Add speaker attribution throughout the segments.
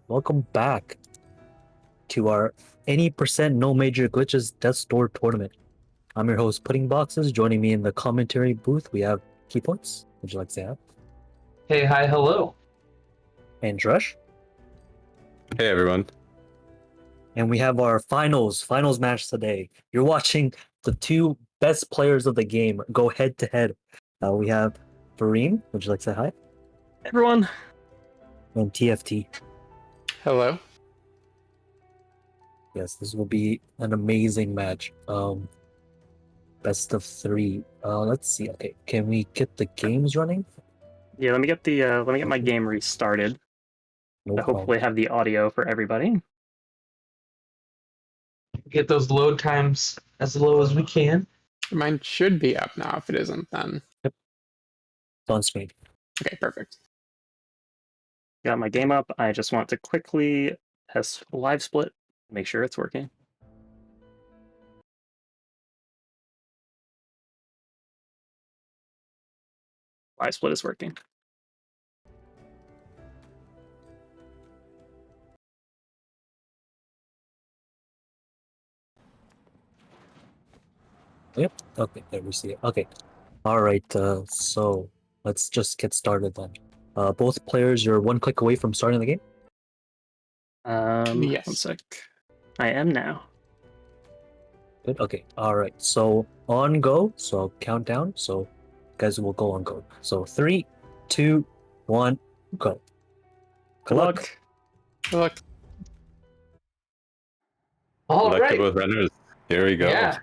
Speaker 1: Welcome back to our any percent no major glitches Death Store tournament. I'm your host, Pudding Boxes. Joining me in the commentary booth, we have Key Points. Would you like to say that?
Speaker 2: Hey, hi, hello.
Speaker 1: And Drush.
Speaker 3: Hey everyone.
Speaker 1: And we have our finals match today. You're watching the two best players of the game go head to head. We have Vorime. Would you like to say hi?
Speaker 4: Everyone.
Speaker 1: And TFT.
Speaker 4: Hello.
Speaker 1: Yes, this will be an amazing match. Best of three. Let's see. Okay, can we get the games running?
Speaker 4: Yeah, let me get my game restarted.
Speaker 1: No
Speaker 4: I hopefully have the audio for everybody.
Speaker 2: Get those load times as low as we can.
Speaker 5: Mine should be up now. If it isn't, then
Speaker 1: It's on screen.
Speaker 5: okay, perfect.
Speaker 4: Got my game up. I just want to quickly test live split, make sure it's working. Live split is working.
Speaker 1: Yep. Okay, there we see it. Okay. All right. So let's just get started then. Both players, you're one click away from starting the game.
Speaker 5: Yes.
Speaker 4: 1 sec. I am now.
Speaker 1: Good. Okay. All right. So on go. So I'll count down. So guys will go on go. So 3, 2, 1, go. Good luck.
Speaker 5: Look,
Speaker 2: All
Speaker 3: Luck to
Speaker 2: right.
Speaker 3: both runners. Here we go.
Speaker 2: Yeah.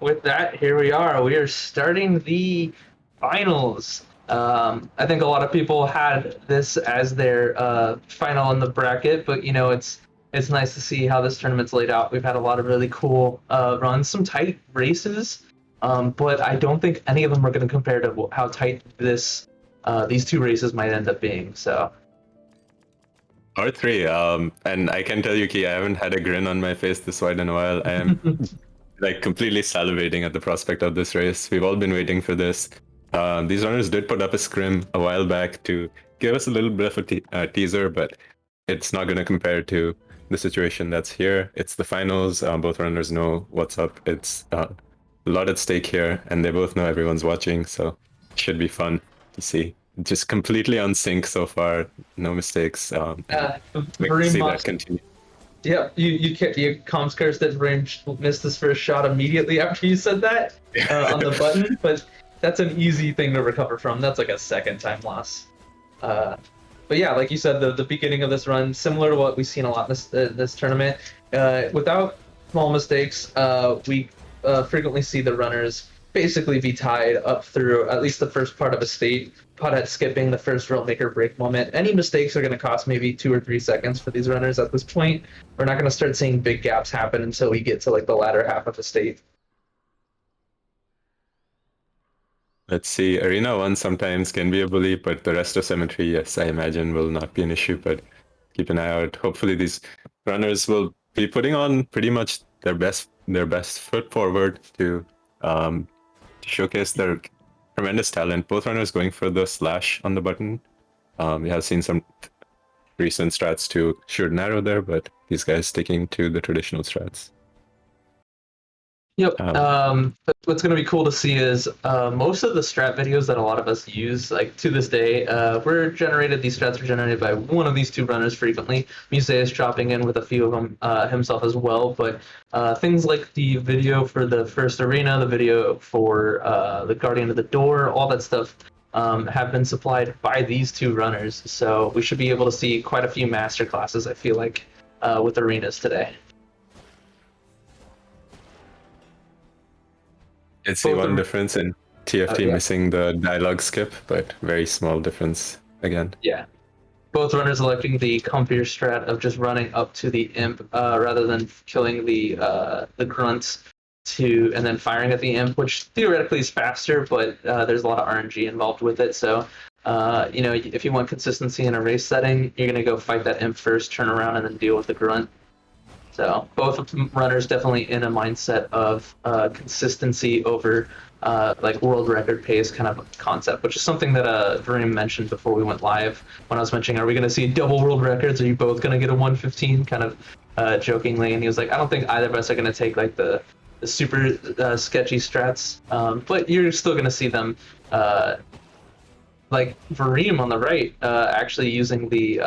Speaker 2: With that, here we are. We are starting the finals. I think a lot of people had this as their final in the bracket, but it's nice to see how this tournament's laid out. We've had a lot of really cool runs, some tight races, but I don't think any of them are going to compare to how tight these two races might end up being. So.
Speaker 3: R3, and I can tell you, Key, I haven't had a grin on my face this wide in a while. I am completely salivating at the prospect of this race. We've all been waiting for this. These runners did put up a scrim a while back to give us a little bit of a teaser, but it's not going to compare to the situation that's here. It's the finals. Both runners know what's up. It's a lot at stake here, and they both know everyone's watching, so it should be fun to see. Just completely on sync so far, no mistakes. We can see that continue.
Speaker 2: Yep, you comms cursed that Range missed his first shot immediately after you said that on the button, but that's an easy thing to recover from. That's like a second time loss. But yeah, like you said, the beginning of this run, similar to what we've seen a lot in this tournament. Without small mistakes, we frequently see the runners basically be tied up through at least the first part of a state. Pothead skipping the first real make or break moment. Any mistakes are going to cost maybe 2 or 3 seconds for these runners at this point. We're not going to start seeing big gaps happen until we get to like the latter half of a state.
Speaker 3: Let's see. Arena 1 sometimes can be a bully, but the rest of Cemetery, yes, I imagine will not be an issue, but keep an eye out. Hopefully these runners will be putting on pretty much their best foot forward to showcase their tremendous talent. Both runners going for the slash on the button. We have seen some recent strats to shoot an arrow there, but these guys sticking to the traditional strats.
Speaker 2: Yep. What's going to be cool to see is most of the strat videos that a lot of us use, like to this day, these strats are generated by one of these two runners frequently. Museus dropping in with a few of them himself as well, but things like the video for the first arena, the video for the Guardian of the Door, all that stuff have been supplied by these two runners. So we should be able to see quite a few master classes, I feel like, with arenas today.
Speaker 3: It's the one difference in TFT missing the dialogue skip, but very small difference again.
Speaker 2: Yeah. Both runners electing the comfier strat of just running up to the imp rather than killing the grunts and then firing at the imp, which theoretically is faster, but there's a lot of RNG involved with it. So, if you want consistency in a race setting, you're going to go fight that imp first, turn around, and then deal with the grunt. So both runners definitely in a mindset of consistency over like world record pace kind of concept, which is something that Vorime mentioned before we went live when I was mentioning, are we going to see double world records? Are you both going to get a 115? Kind of jokingly, and he was like, I don't think either of us are going to take like the super sketchy strats, but you're still going to see them. Like Vorime on the right, actually using the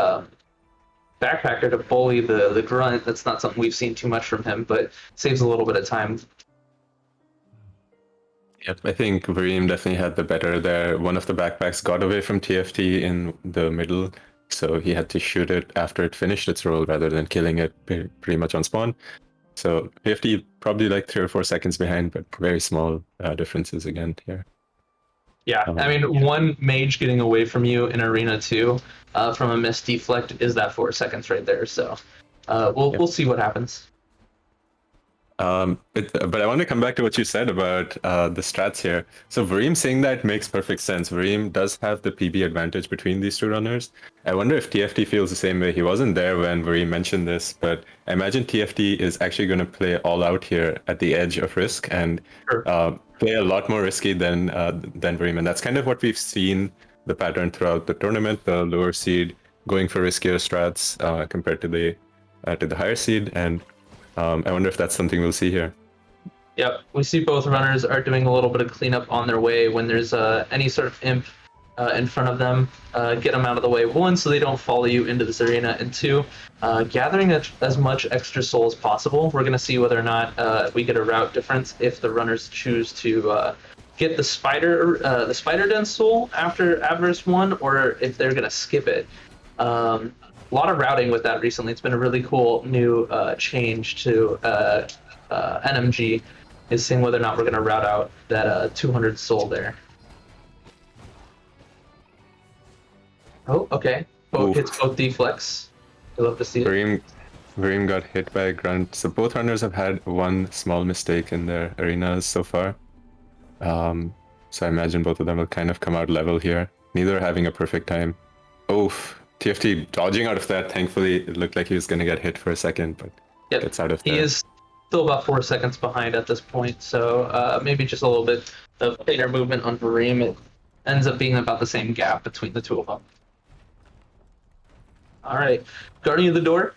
Speaker 2: backpacker to bully the grunt. That's not something we've seen too much from him, but saves a little bit of time.
Speaker 3: Yep, I think Vorime definitely had the better there. One of the backpacks got away from TFT in the middle, so he had to shoot it after it finished its roll rather than killing it pretty much on spawn. So TFT probably like 3 or 4 seconds behind, but very small differences again here.
Speaker 2: Yeah, I mean, one mage getting away from you in Arena 2 from a missed deflect is that 4 seconds right there. So we'll see what happens.
Speaker 3: But I want to come back to what you said about the strats here. So Vorime saying that makes perfect sense. Vorime does have the PB advantage between these two runners. I wonder if TFT feels the same way. He wasn't there when Vorime mentioned this, but I imagine TFT is actually going to play all out here at the edge of risk and play a lot more risky than Vorime. And that's kind of what we've seen the pattern throughout the tournament. The lower seed going for riskier strats compared to the higher seed, and I wonder if that's something we'll see here.
Speaker 2: Yep, we see both runners are doing a little bit of cleanup on their way when there's any sort of imp in front of them. Get them out of the way, 1, so they don't follow you into this arena, and 2, gathering as much extra soul as possible. We're going to see whether or not we get a route difference if the runners choose to get the spider den soul after Avarice 1, or if they're going to skip it. A lot of routing with that recently. It's been a really cool new change to NMG, is seeing whether or not we're going to route out that 200 soul there. Oh, okay. Both hits both deflects. I love to see it.
Speaker 3: Vorime got hit by a grunt. So both runners have had one small mistake in their arenas so far. So I imagine both of them will kind of come out level here. Neither are having a perfect time. Oof. TFT dodging out of that. Thankfully, it looked like he was going to get hit for a second, but gets out of there.
Speaker 2: He is still about 4 seconds behind at this point, so maybe just a little bit of later movement on Vorime. It ends up being about the same gap between the two of them. All right, Guardian of the Door.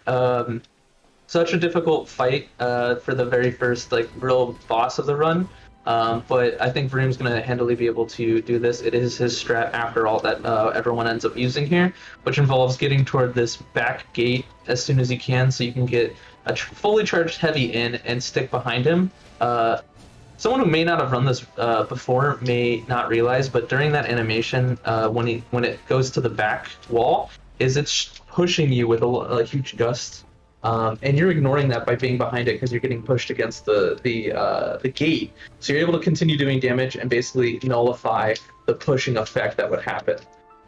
Speaker 2: Such a difficult fight for the very first real boss of the run. But I think Varime's going to handily be able to do this. It is his strat after all that everyone ends up using here, which involves getting toward this back gate as soon as you can, so you can get a fully charged heavy in and stick behind him. Someone who may not have run this before may not realize, but during that animation, when it goes to the back wall, it's pushing you with a huge gust. And you're ignoring that by being behind it because you're getting pushed against the gate. So you're able to continue doing damage and basically nullify the pushing effect that would happen.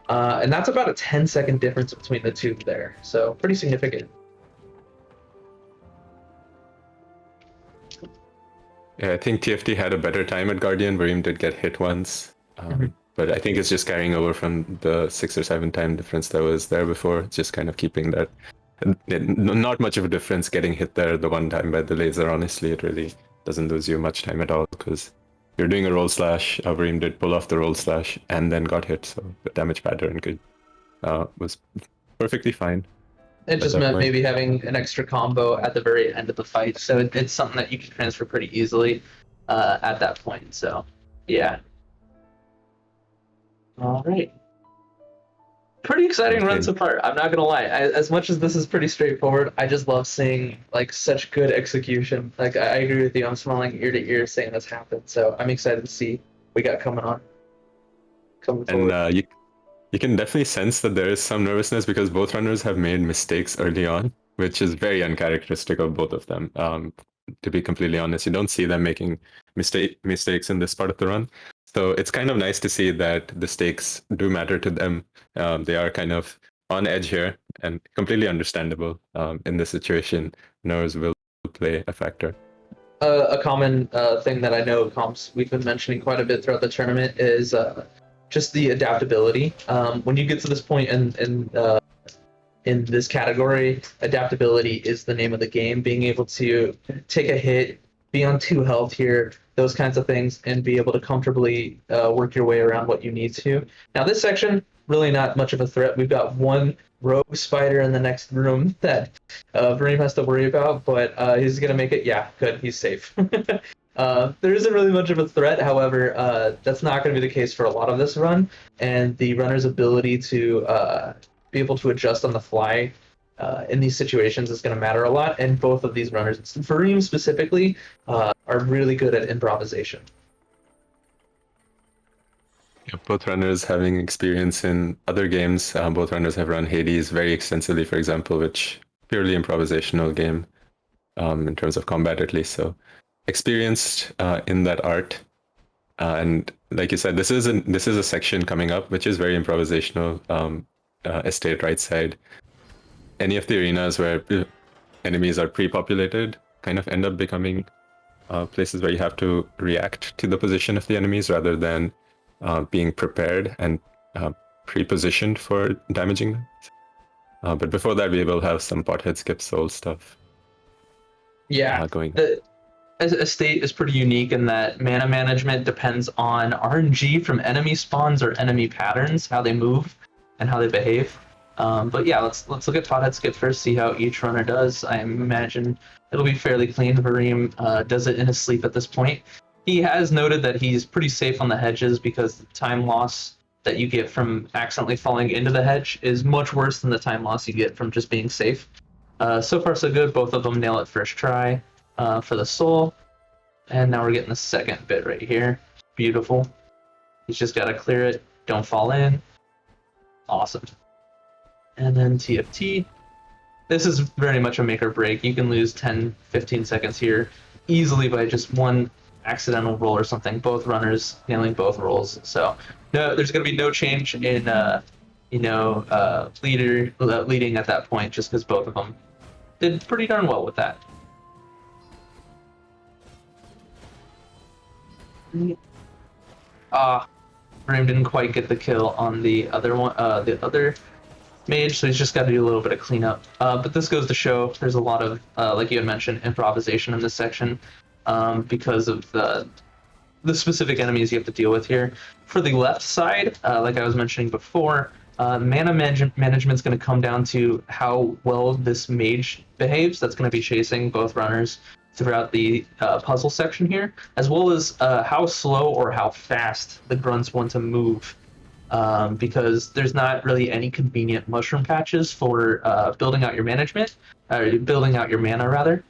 Speaker 2: And that's about a 10-second difference between the two there. So pretty significant.
Speaker 3: Yeah, I think TFT had a better time at Guardian. Vorime did get hit once. But I think it's just carrying over from the 6 or 7 time difference that was there before. Just kind of keeping that. Not much of a difference getting hit there the one time by the laser. Honestly, it really doesn't lose you much time at all because you're doing a roll slash. Vorime did pull off the roll slash and then got hit, so the damage pattern was perfectly fine.
Speaker 2: It just meant maybe having an extra combo at the very end of the fight, so it's something that you can transfer pretty easily at that point. So, yeah. All right. Pretty exciting run so far. I'm not gonna lie. As much as this is pretty straightforward, I just love seeing such good execution. I agree with you. I'm smiling ear to ear saying this happened. So I'm excited to see what we got coming on.
Speaker 3: And you can definitely sense that there is some nervousness because both runners have made mistakes early on, which is very uncharacteristic of both of them. To be completely honest, you don't see them making mistakes in this part of the run. So it's kind of nice to see that the stakes do matter to them. They are kind of on edge here and completely understandable in this situation. Nerves will play a factor.
Speaker 2: A common thing that I know comps we've been mentioning quite a bit throughout the tournament is just the adaptability. When you get to this point in this category, adaptability is the name of the game. Being able to take a hit, be on 2 health here, those kinds of things, and be able to comfortably work your way around what you need to. Now, this section, really not much of a threat. We've got one rogue spider in the next room that Vorime has to worry about, but he's going to make it. Yeah, good. He's safe. There isn't really much of a threat. However, that's not going to be the case for a lot of this run, and the runner's ability to be able to adjust on the fly in these situations is going to matter a lot. And both of these runners, Vorime specifically, are really good at improvisation.
Speaker 3: Yeah, both runners having experience in other games. Both runners have run Hades very extensively, for example, which purely improvisational game in terms of combat, at least. So experienced in that art. And like you said, this is a section coming up which is very improvisational. Estate right side. Any of the arenas where enemies are pre-populated kind of end up becoming places where you have to react to the position of the enemies rather than being prepared and pre-positioned for damaging them. But before that, we will have some pothead skip soul stuff. Going.
Speaker 2: The estate is pretty unique in that mana management depends on RNG from enemy spawns or enemy patterns, how they move and how they behave. But yeah, let's look at pothead skip first, see how each runner does. I imagine it'll be fairly clean. Vorime does it in his sleep at this point. He has noted that he's pretty safe on the hedges because the time loss that you get from accidentally falling into the hedge is much worse than the time loss you get from just being safe. So far so good. Both of them nail it first try for the soul. And now we're getting the second bit right here. Beautiful. He's just got to clear it. Don't fall in. Awesome. And then TFT. This is very much a make or break. You can lose 10, 15 seconds here easily by just one accidental roll or something. Both runners nailing both rolls. So no, there's going to be no change in leading at that point, just because both of them did pretty darn well with that. Vorime didn't quite get the kill on the other one, the other mage, so he's just got to do a little bit of cleanup. But this goes to show there's a lot of, like you had mentioned, improvisation in this section because of the specific enemies you have to deal with here. For the left side, like I was mentioning before, mana management's going to come down to how well this mage behaves. That's going to be chasing both runners throughout the puzzle section here, as well as how slow or how fast the grunts want to move. Because there's not really any convenient mushroom patches for building out your management, or building out your mana rather.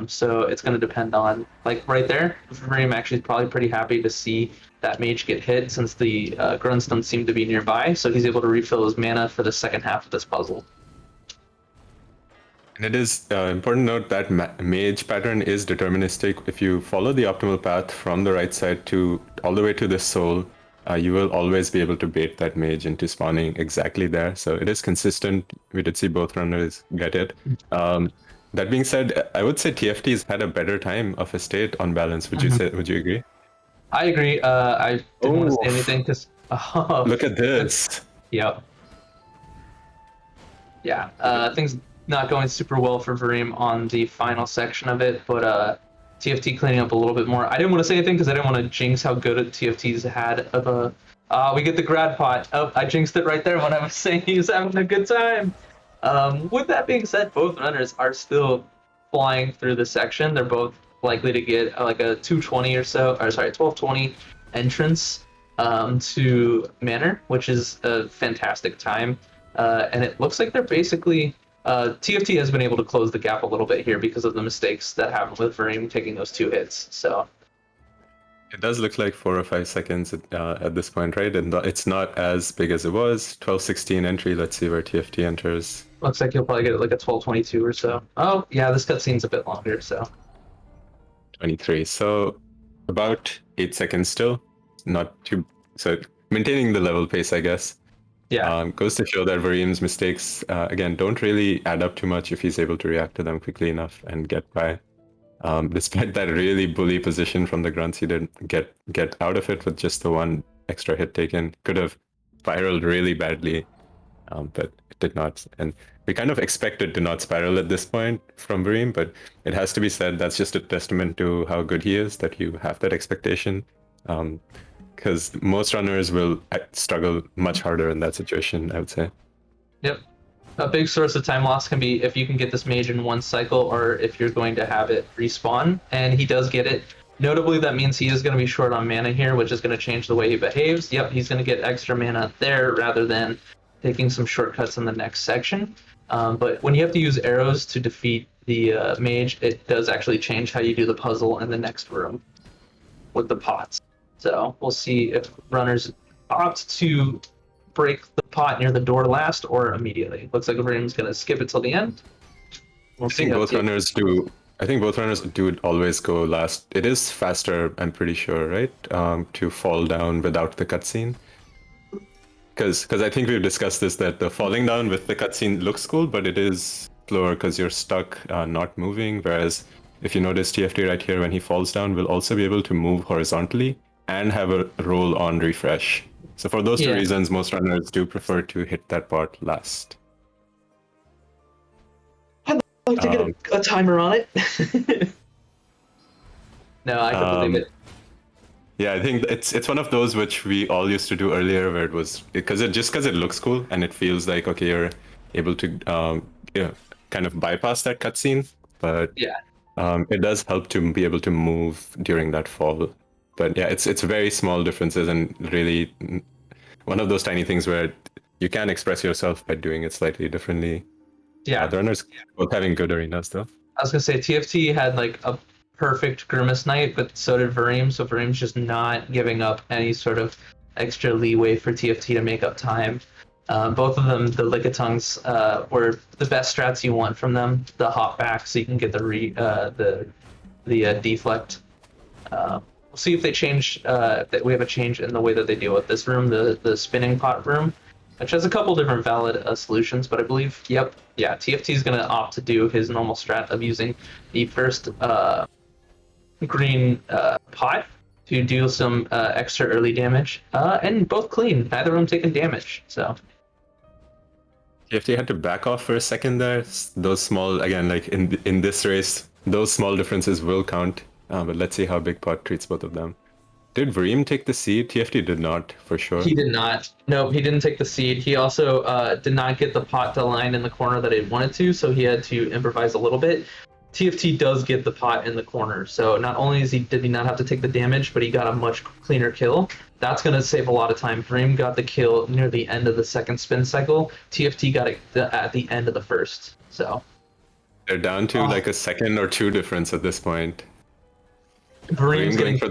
Speaker 2: So it's going to depend on, like right there, Vorime actually is probably pretty happy to see that mage get hit since the grunts don't seem to be nearby, so he's able to refill his mana for the second half of this puzzle.
Speaker 3: And it is important to note that mage pattern is deterministic. If you follow the optimal path from the right side to all the way to the soul, you will always be able to bait that mage into spawning exactly there. So it is consistent. We did see both runners get it. That being said, I would say TFT's had a better time of estate on balance. Would you say? Would you agree?
Speaker 2: I agree. I didn't want to say anything because
Speaker 3: look at this.
Speaker 2: Yep. Yeah. Things not going super well for Vorime on the final section of it, but TFT cleaning up a little bit more. I didn't want to say anything because I didn't want to jinx how good TFT's had of a. We get the grad pot. Oh, I jinxed it right there when I was saying he was having a good time. With that being said, both runners are still flying through the section. They're both likely to get like a 220 or so, or sorry, 1220 entrance to Manor, which is a fantastic time. And it looks like they're basically TFT has been able to close the gap a little bit here because of the mistakes that happened with Vorime taking those 2 hits. So
Speaker 3: it does look like 4 or 5 seconds at this point, right? And it's not as big as it was. 12:16 entry. Let's see where TFT enters.
Speaker 2: Looks like you'll probably get like a 12:22 or so. Oh yeah, this cutscene's a bit longer, so
Speaker 3: 23. So about 8 seconds still. Not too. So maintaining the level pace, I guess.
Speaker 2: Yeah.
Speaker 3: Goes to show that Varime's mistakes, again, don't really add up too much if he's able to react to them quickly enough and get by. Despite that really bully position from the grunts, he didn't get out of it with just the 1 extra hit taken. Could have spiraled really badly but it did not. And we kind of expected to not spiral at this point from Vorime, but it has to be said that's just a testament to how good he is that you have that expectation. Because most runners will struggle much harder in that situation, I would say.
Speaker 2: Yep. A big source of time loss can be if you can get this mage in one cycle or if you're going to have it respawn, and he does get it. Notably, that means he is going to be short on mana here, which is going to change the way he behaves. Yep, he's going to get extra mana there rather than taking some shortcuts in the next section. But when you have to use arrows to defeat the mage, it does actually change how you do the puzzle in the next room with the pots. So we'll see if runners opt to break the pot near the door last or immediately. Looks like Varime's going to skip it till the end. We'll
Speaker 3: I think both runners do. I think both runners do always go last. It is faster, I'm pretty sure, right? To fall down without the cutscene. Because I think we've discussed this, that the falling down with the cutscene looks cool, but it is slower because you're stuck not moving. Whereas if you notice TFT right here, when he falls down, will also be able to move horizontally and have a roll on refresh. So for those two reasons, most runners do prefer to hit that part last.
Speaker 2: I'd like to get a timer on it. No, I can believe it.
Speaker 3: Yeah, I think it's one of those which we all used to do earlier, where it was because it looks cool and it feels like okay, you're able to kind of bypass that cutscene, but it does help to be able to move during that fall. But yeah, it's very small differences and really one of those tiny things where you can express yourself by doing it slightly differently.
Speaker 2: Yeah,
Speaker 3: the runners both having good arenas though.
Speaker 2: I was gonna say TFT had like a perfect Grimace night, but so did Vorime. So Varime's just not giving up any sort of extra leeway for TFT to make up time. Both of them, the Lickitongues, were the best strats you want from them. The hop back, so you can get the deflect. We'll see if they change. That we have a change in the way that they deal with this room, the spinning pot room, which has a couple different valid solutions. But I believe, TFT is going to opt to do his normal strat of using the first green pot to do some extra early damage, and both clean. Neither of them taking damage. So
Speaker 3: TFT had to back off for a second there. Those small, again, like in this race, those small differences will count. But let's see how Big Pot treats both of them. Did Vorime take the seed? TFT did not, for sure.
Speaker 2: He did not. No, he didn't take the seed. He also did not get the pot to line in the corner that he wanted to, so he had to improvise a little bit. TFT does get the pot in the corner, so not only did he not have to take the damage, but he got a much cleaner kill. That's going to save a lot of time. Vorime got the kill near the end of the second spin cycle. TFT got it at the end of the first. So
Speaker 3: they're down to like a second or two difference at this point.
Speaker 2: Varime's getting
Speaker 3: for...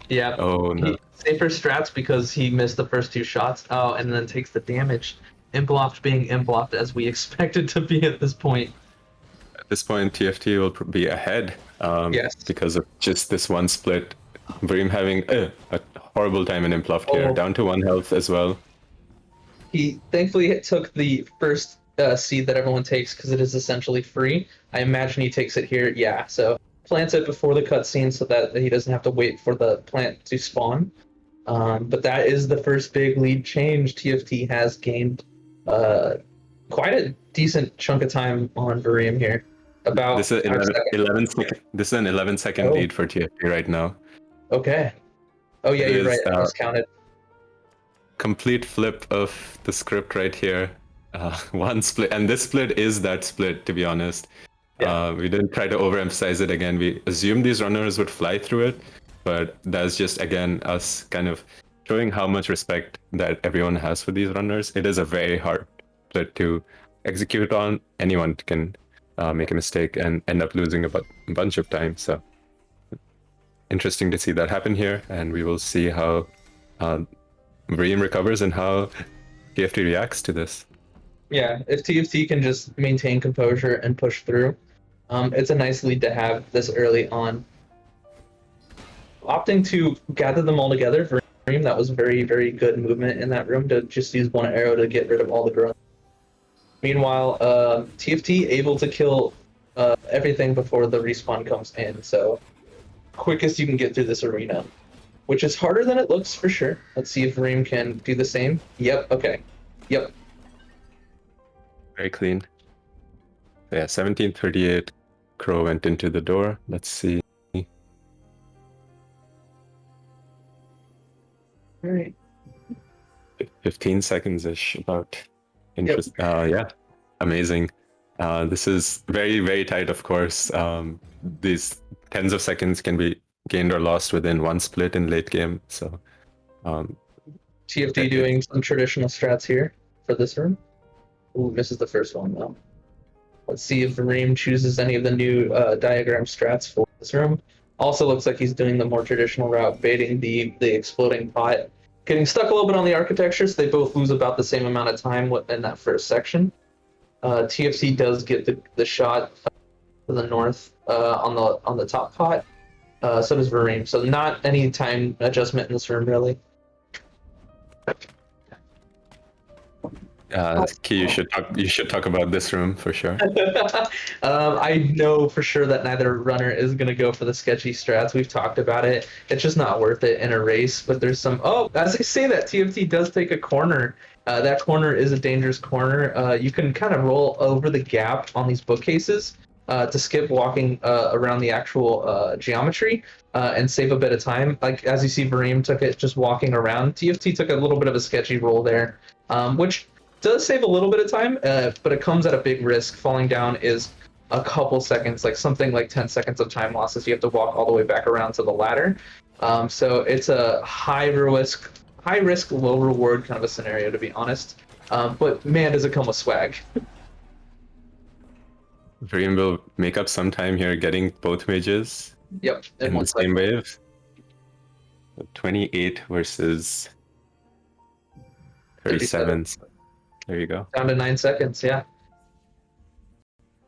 Speaker 2: Yeah.
Speaker 3: Oh no.
Speaker 2: Safer strats because he missed the first two shots. Oh, and then takes the damage. Implopped being implopped as we expected to be at this point.
Speaker 3: At this point, TFT will be ahead.
Speaker 2: Yes.
Speaker 3: Because of just this one split. Vorime having a horrible time in implopped here, down to 1 health as well.
Speaker 2: He thankfully took the first seed that everyone takes because it is essentially free. I imagine he takes it here. Yeah, so plants it before the cutscene so that he doesn't have to wait for the plant to spawn. But that is the first big lead change. TFT has gained quite a decent chunk of time on Vorime here. About
Speaker 3: this is 11 an 11-second lead for TFT right now.
Speaker 2: Okay. Oh yeah, you're right. I miscounted.
Speaker 3: Complete flip of the script right here. One split, and this split is that split, to be honest. Yeah. We didn't try to overemphasize it again. We assumed these runners would fly through it, but that's just, again, us kind of showing how much respect that everyone has for these runners. It is a very hard split to execute on. Anyone can make a mistake and end up losing a bunch of time. So interesting to see that happen here, and we will see how Vorime recovers and how TFT reacts to this.
Speaker 2: Yeah, if TFT can just maintain composure and push through, it's a nice lead to have this early on. Opting to gather them all together for Vorime, that was very, very good movement in that room to just use one arrow to get rid of all the growth. Meanwhile, TFT able to kill everything before the respawn comes in, so quickest you can get through this arena, which is harder than it looks for sure. Let's see if Vorime can do the same. Yep, okay. Yep.
Speaker 3: Very clean. Yeah, 1738. Crow went into the door. Let's see.
Speaker 2: All right.
Speaker 3: 15 seconds ish about interest. Yeah, amazing. This is very, very tight, of course. These tens of seconds can be gained or lost within one split in late game. So,
Speaker 2: TFT doing some traditional strats here for this room. Ooh, misses the first one though. Let's see if Vorime chooses any of the new diagram strats for this room. Also looks like he's doing the more traditional route, baiting the exploding pot. Getting stuck a little bit on the architecture, so they both lose about the same amount of time in that first section. TFC does get the shot to the north on the top pot. So does Vorime. So not any time adjustment in this room really.
Speaker 3: Key, you should talk about this room for sure.
Speaker 2: I know for sure that neither runner is going to go for the sketchy strats. We've talked about it. It's just not worth it in a race. But there's some. Oh, as I say that, TFT does take a corner. That corner is a dangerous corner. You can kind of roll over the gap on these bookcases to skip walking around the actual geometry and save a bit of time. Like as you see, Vorime took it just walking around. TFT took a little bit of a sketchy roll there, which does save a little bit of time, but it comes at a big risk. Falling down is a couple seconds, like something like 10 seconds of time losses. You have to walk all the way back around to the ladder. So it's a high risk, low reward kind of a scenario, to be honest. But man, does it come with swag.
Speaker 3: Vorime will make up some time here getting both mages
Speaker 2: Yep.
Speaker 3: in the same wave. 28 versus 37. There you go.
Speaker 2: Down to 9 seconds, yeah.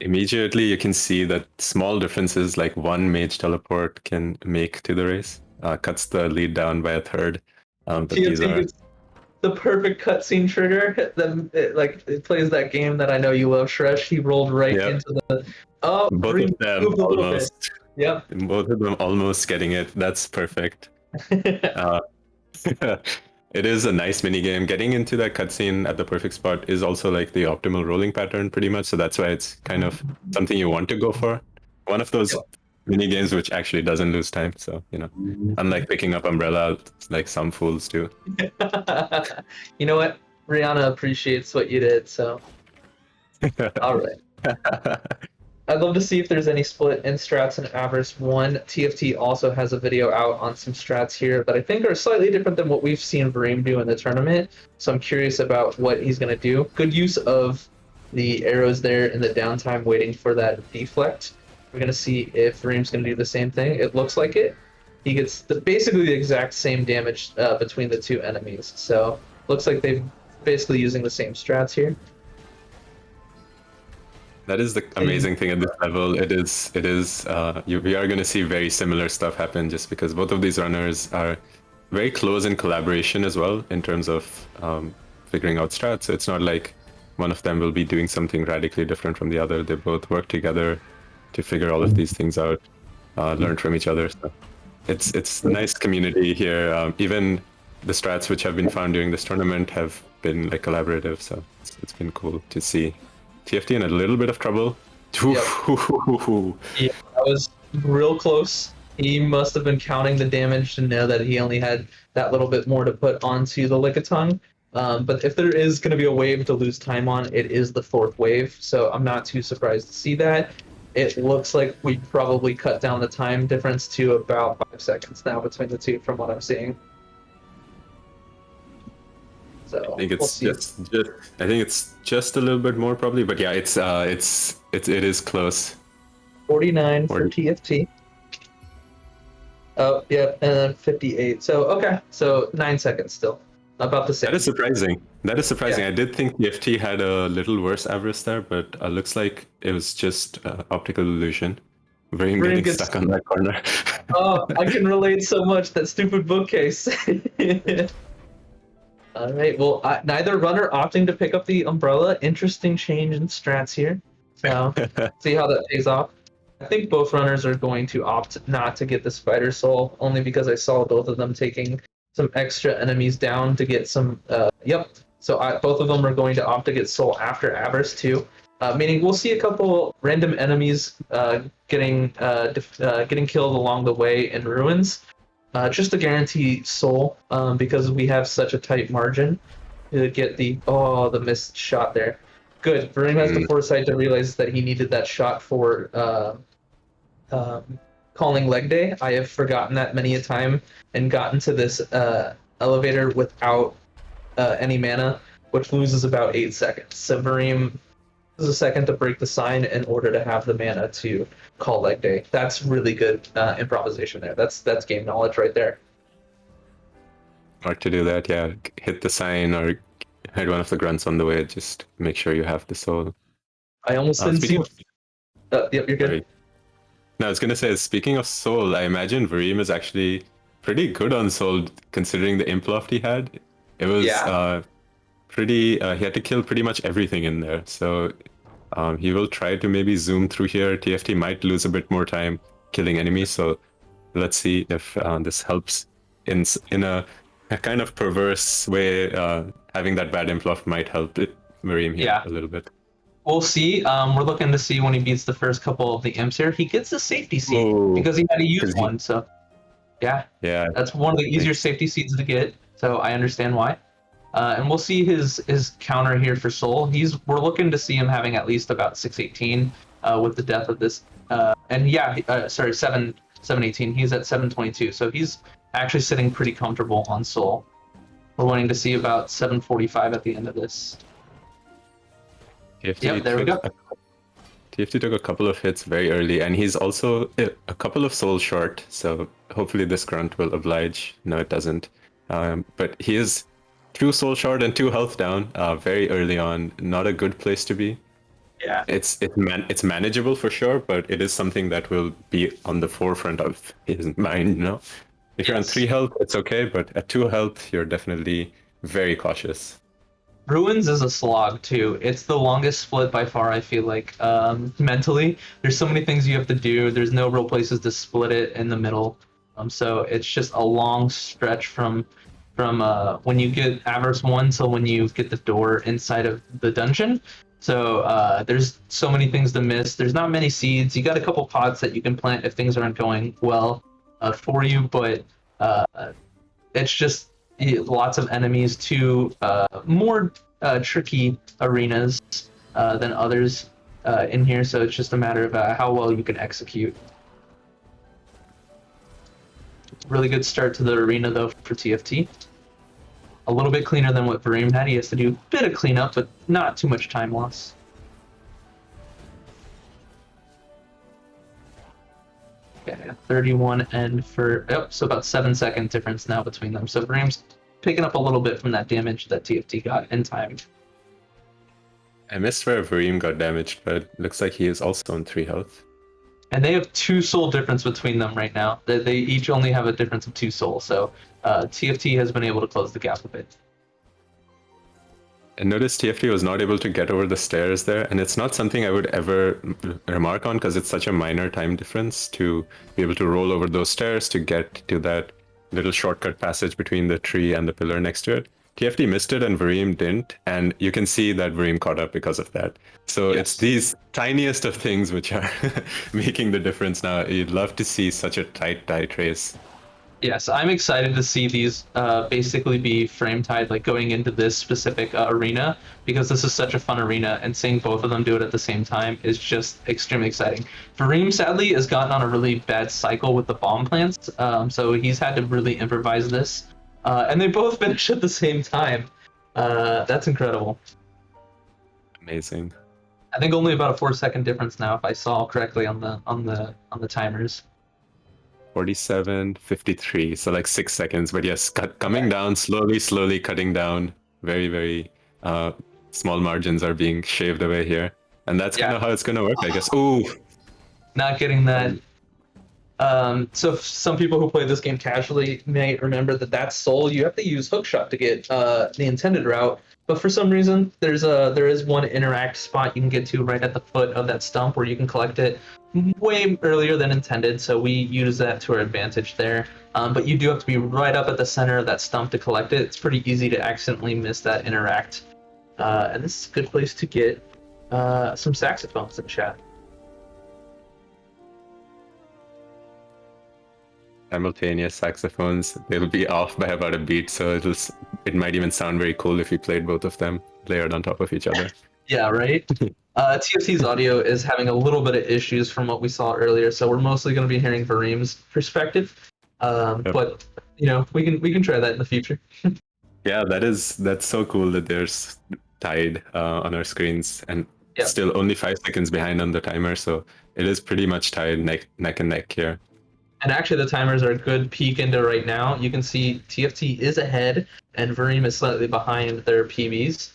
Speaker 3: Immediately you can see that small differences like one mage teleport can make to the race. Cuts the lead down by a third. But these are...
Speaker 2: the perfect cutscene trigger. It plays that game that I know you love, Shresh. He rolled right into the... Oh,
Speaker 3: both of them almost.
Speaker 2: Yep.
Speaker 3: Both of them almost getting it. That's perfect. It is a nice mini game. Getting into that cutscene at the perfect spot is also like the optimal rolling pattern, pretty much. So that's why it's kind of something you want to go for. One of those mini games which actually doesn't lose time. So unlike picking up Umbrella, like some fools do.
Speaker 2: You know what? Rihanna appreciates what you did. So, all right. I'd love to see if there's any split in strats and Avarice 1. TFT also has a video out on some strats here that I think are slightly different than what we've seen Vorime do in the tournament. So I'm curious about what he's going to do. Good use of the arrows there in the downtime waiting for that deflect. We're going to see if Varime's going to do the same thing. It looks like it. He gets basically the exact same damage between the two enemies. So looks like they're basically using the same strats here.
Speaker 3: That is the amazing thing at this level. We are going to see very similar stuff happen just because both of these runners are very close in collaboration as well in terms of figuring out strats. So it's not like one of them will be doing something radically different from the other. They both work together to figure all of these things out, learn from each other. So it's a nice community here. Even the strats which have been found during this tournament have been like collaborative. So it's been cool to see. TFT in a little bit of trouble.
Speaker 2: Yep. Yeah, that was real close. He must have been counting the damage to know that he only had that little bit more to put onto the Lickitung. But if there is going to be a wave to lose time on, it is the fourth wave. So I'm not too surprised to see that. It looks like we probably cut down the time difference to about 5 seconds now between the two from what I'm seeing. So
Speaker 3: I think it's just a little bit more probably, but yeah, it is close.
Speaker 2: 49 for TFT. Oh yeah, and then 58. So okay, so 9 seconds still, about the same.
Speaker 3: That is surprising.
Speaker 2: Yeah.
Speaker 3: I did think TFT had a little worse average there, but looks like it was just optical illusion. Vorime getting stuck on that corner.
Speaker 2: Oh, I can relate so much. That stupid bookcase. All right. Well, neither runner opting to pick up the umbrella. Interesting change in strats here. So see how that pays off. I think both runners are going to opt not to get the Spider Soul, only because I saw both of them taking some extra enemies down to get some. Yep. So both of them are going to opt to get Soul after Avarice too, meaning we'll see a couple random enemies getting killed along the way in Ruins, just to guarantee Soul, because we have such a tight margin to get the missed shot there. Good. Vorime has the foresight to realize that he needed that shot for calling leg day. I have forgotten that many a time and gotten to this elevator without any mana, which loses about 8 seconds. So Vorime is a second to break the sign in order to have the mana to call leg day. That's really good improvisation there. That's game knowledge right there.
Speaker 3: Or to do that, yeah, hit the sign or hit one of the grunts on the way. Just make sure you have the soul.
Speaker 2: I almost didn't see.
Speaker 3: Speaking
Speaker 2: Yep, you're good.
Speaker 3: Sorry. No, I was gonna say, speaking of soul, I imagine Vorime is actually pretty good on soul considering the imp loft he had. It was pretty. He had to kill pretty much everything in there, so he will try to maybe zoom through here. TFT might lose a bit more time killing enemies, so let's see if this helps in a kind of perverse way. Having that bad imp loft might help Vorime here a little bit.
Speaker 2: We'll see. We're looking to see when he beats the first couple of the imps here. He gets a safety seed because he had to use one. So, yeah, that's one of the easier safety seeds to get. So I understand why. And we'll see his counter here for Soul. We're looking to see him having at least about 618 with the death of this. Sorry, 718. He's at 722. So he's actually sitting pretty comfortable on Soul. We're wanting to see about 745 at the end of this.
Speaker 3: TFT
Speaker 2: there we go.
Speaker 3: TFT took a couple of hits very early, and he's also a couple of souls short, so hopefully this grunt will oblige. No, it doesn't. But he is 2 soul short and 2 health down very early on. Not a good place to be.
Speaker 2: Yeah.
Speaker 3: It's manageable for sure, but it is something that will be on the forefront of his mind, you know? If you're on 3 health, it's okay, but at 2 health, you're definitely very cautious.
Speaker 2: Ruins is a slog too. It's the longest split by far, I feel like, mentally. There's so many things you have to do. There's no real places to split it in the middle. So it's just a long stretch from when you get Avarice 1 till when you get the door inside of the dungeon. So there's so many things to miss. There's not many seeds. You got a couple pots that you can plant if things aren't going well for you, but it's just lots of enemies, 2 more tricky arenas than others in here, so it's just a matter of how well you can execute. Really good start to the arena though for TFT. A little bit cleaner than what Vorime had. He has to do a bit of cleanup, but not too much time loss. Okay, 31 and so about 7-second difference now between them. So Varime's picking up a little bit from that damage that TFT got in time.
Speaker 3: I missed where Vorime got damaged, but looks like he is also on 3 health.
Speaker 2: And they have 2 soul difference between them right now. They each only have a difference of 2 souls, so TFT has been able to close the gap a bit.
Speaker 3: And notice TFT was not able to get over the stairs there, and it's not something I would ever remark on because it's such a minor time difference to be able to roll over those stairs to get to that little shortcut passage between the tree and the pillar next to it. TFT missed it and Vorime didn't, and you can see that Vorime caught up because of that. So it's these tiniest of things which are making the difference now. You'd love to see such a tight race.
Speaker 2: Yes, I'm excited to see these basically be frame tied, like going into this specific arena, because this is such a fun arena, and seeing both of them do it at the same time is just extremely exciting. Vorime, sadly, has gotten on a really bad cycle with the bomb plants, so he's had to really improvise this, and they both finish at the same time. That's incredible.
Speaker 3: Amazing.
Speaker 2: I think only about a 4-second difference now, if I saw correctly on the timers.
Speaker 3: 47, 53, so like 6 seconds. But yes, coming down slowly, cutting down. Very, very small margins are being shaved away here, and that's kind of how it's gonna work, I guess. Ooh,
Speaker 2: not getting that. So some people who play this game casually may remember that soul you have to use hookshot to get the intended route, But for some reason, there is one interact spot you can get to right at the foot of that stump where you can collect it way earlier than intended. So we use that to our advantage there. But you do have to be right up at the center of that stump to collect it. It's pretty easy to accidentally miss that interact. And this is a good place to get some saxophones in chat.
Speaker 3: Simultaneous saxophones. They'll be off by about a beat, so it might even sound very cool if you played both of them layered on top of each other.
Speaker 2: Yeah, right? TFT's audio is having a little bit of issues from what we saw earlier, so we're mostly going to be hearing Varime's perspective.
Speaker 3: Yep.
Speaker 2: But we can try that in the future.
Speaker 3: Yeah, that's so cool that they're tied on our screens and still only 5 seconds behind on the timer, so it is pretty much tied neck and neck here.
Speaker 2: And actually, the timers are a good peek into right now. You can see TFT is ahead, and Vorime is slightly behind their PBs.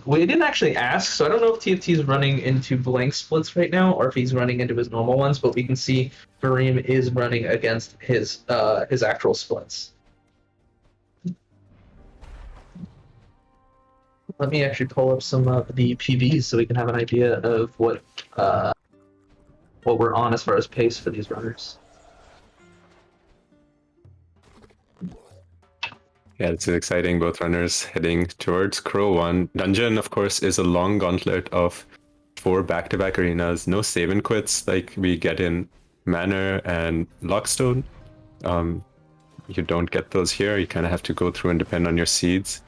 Speaker 2: We didn't actually ask, so I don't know if TFT is running into blank splits right now, or if he's running into his normal ones. But we can see Vorime is running against his actual splits. Let me actually pull up some of the PBs so we can have an idea of what we're on as far as pace for these runners.
Speaker 3: Yeah, this is exciting. Both runners heading towards Crow 1. Dungeon, of course, is a long gauntlet of 4 back-to-back arenas. No save and quits like we get in Manor and Lockstone. You don't get those here. You kind of have to go through and depend on your seeds.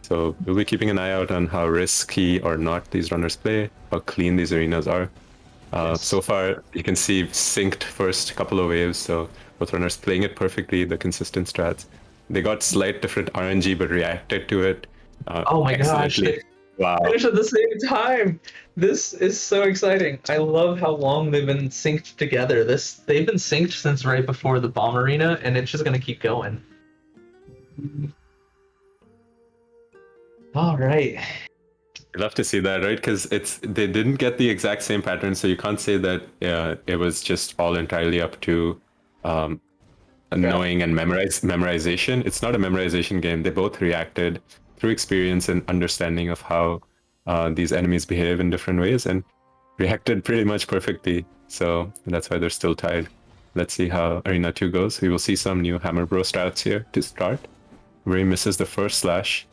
Speaker 3: So we'll be keeping an eye out on how risky or not these runners play, how clean these arenas are. So far, you can see synced first couple of waves, so both runners playing it perfectly, the consistent strats. They got slight different RNG, but reacted to it.
Speaker 2: Oh my gosh!
Speaker 3: Wow!
Speaker 2: Finished at the same time. This is so exciting. I love how long they've been synced together. They've been synced since right before the bomb arena, and it's just gonna keep going. All right.
Speaker 3: I'd love to see that, right? Because they didn't get the exact same pattern, so you can't say that it was just all entirely up to knowing and memorization. It's not a memorization game. They both reacted through experience and understanding of how these enemies behave in different ways and reacted pretty much perfectly. So that's why they're still tied. Let's see how Arena 2 goes. We will see some new Hammer Bro strats here to start. Ray misses the first slash.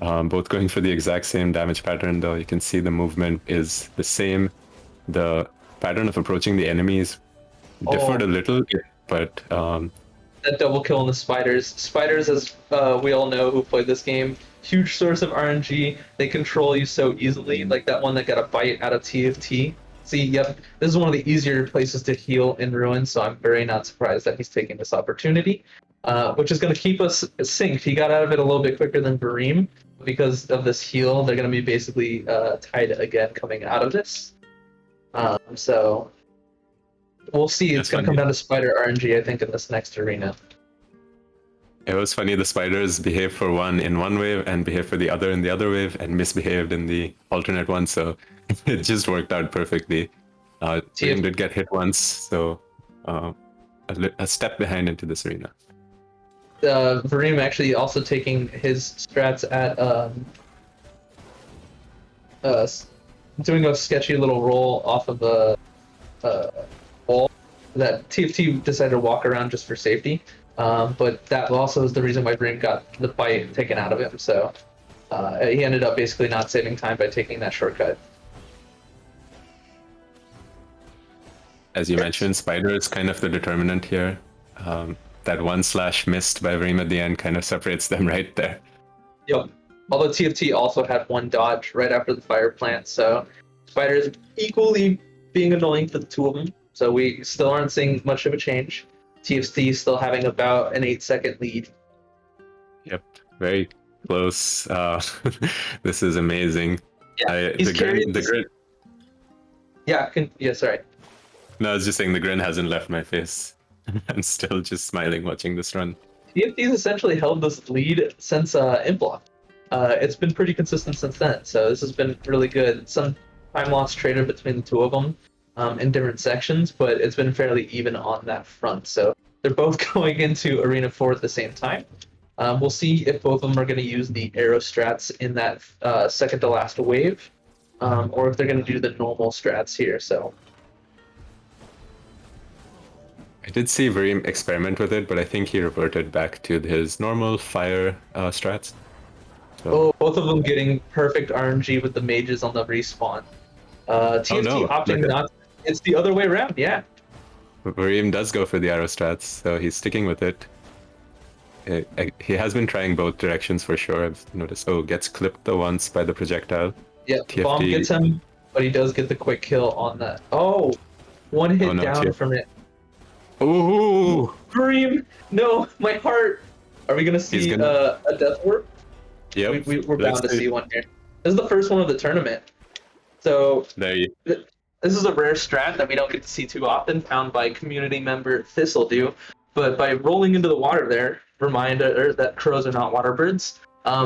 Speaker 3: Both going for the exact same damage pattern, though. You can see the movement is the same. The pattern of approaching the enemies differed a little, but
Speaker 2: that double kill on the spiders. Spiders, as we all know who played this game, huge source of RNG. They control you so easily, like that one that got a bite out of TFT. See, yep, this is one of the easier places to heal in Ruin, so I'm very not surprised that he's taking this opportunity, which is going to keep us synced. He got out of it a little bit quicker than Vorime. Because of this heal, they're going to be basically tied again coming out of this. So we'll see. It's going to come down to spider RNG, I think, in this next arena.
Speaker 3: It was funny. The spiders behaved for one in one wave and behaved for the other in the other wave and misbehaved in the alternate one. So it just worked out perfectly. Team did get hit once, so a step behind into this arena.
Speaker 2: Vorime actually also taking his strats at doing a sketchy little roll off of the wall that TFT decided to walk around just for safety. But that also is the reason why Vorime got the bite taken out of him. So he ended up basically not saving time by taking that shortcut.
Speaker 3: As you mentioned, Spider is kind of the determinant here. That one slash missed by Vorime at the end kind of separates them right there.
Speaker 2: Yep. Although TFT also had one dodge right after the fire plant, so Spider is equally being annoying for the two of them. So we still aren't seeing much of a change. TFT still having about an 8-second lead.
Speaker 3: Yep, very close. This is amazing.
Speaker 2: Yeah,
Speaker 3: the grin.
Speaker 2: Yeah, sorry.
Speaker 3: No, I was just saying the grin hasn't left my face. I'm still just smiling watching this run.
Speaker 2: TFT's essentially held this lead since Implock. It's been pretty consistent since then, so this has been really good. Some time loss traded between the two of them in different sections, but it's been fairly even on that front. So they're both going into Arena 4 at the same time. We'll see if both of them are going to use the arrow strats in that second to last wave, or if they're going to do the normal strats here. So
Speaker 3: I did see Vorime experiment with it, but I think he reverted back to his normal fire strats. So,
Speaker 2: both of them getting perfect RNG with the mages on the respawn. TFT
Speaker 3: no,
Speaker 2: opting
Speaker 3: look at-
Speaker 2: not. It's the other way around. Yeah.
Speaker 3: Vorime does go for the arrow strats, so he's sticking with it. He has been trying both directions for sure. I've noticed. Oh, gets clipped the once by the projectile.
Speaker 2: Yeah.
Speaker 3: TFT.
Speaker 2: Bomb gets him, but he does get the quick kill on that. Oh, one hit
Speaker 3: Oh, no,
Speaker 2: down
Speaker 3: TFT.
Speaker 2: from it.
Speaker 3: Ooh!
Speaker 2: Dream. No, my heart. Are we gonna see a death warp?
Speaker 3: Yep.
Speaker 2: We're bound to see one here. This is the first one of the tournament. So
Speaker 3: There you.
Speaker 2: this is a rare strat that we don't get to see too often, found by community member Thistledew. But by rolling into the water there, reminder that crows are not water birds,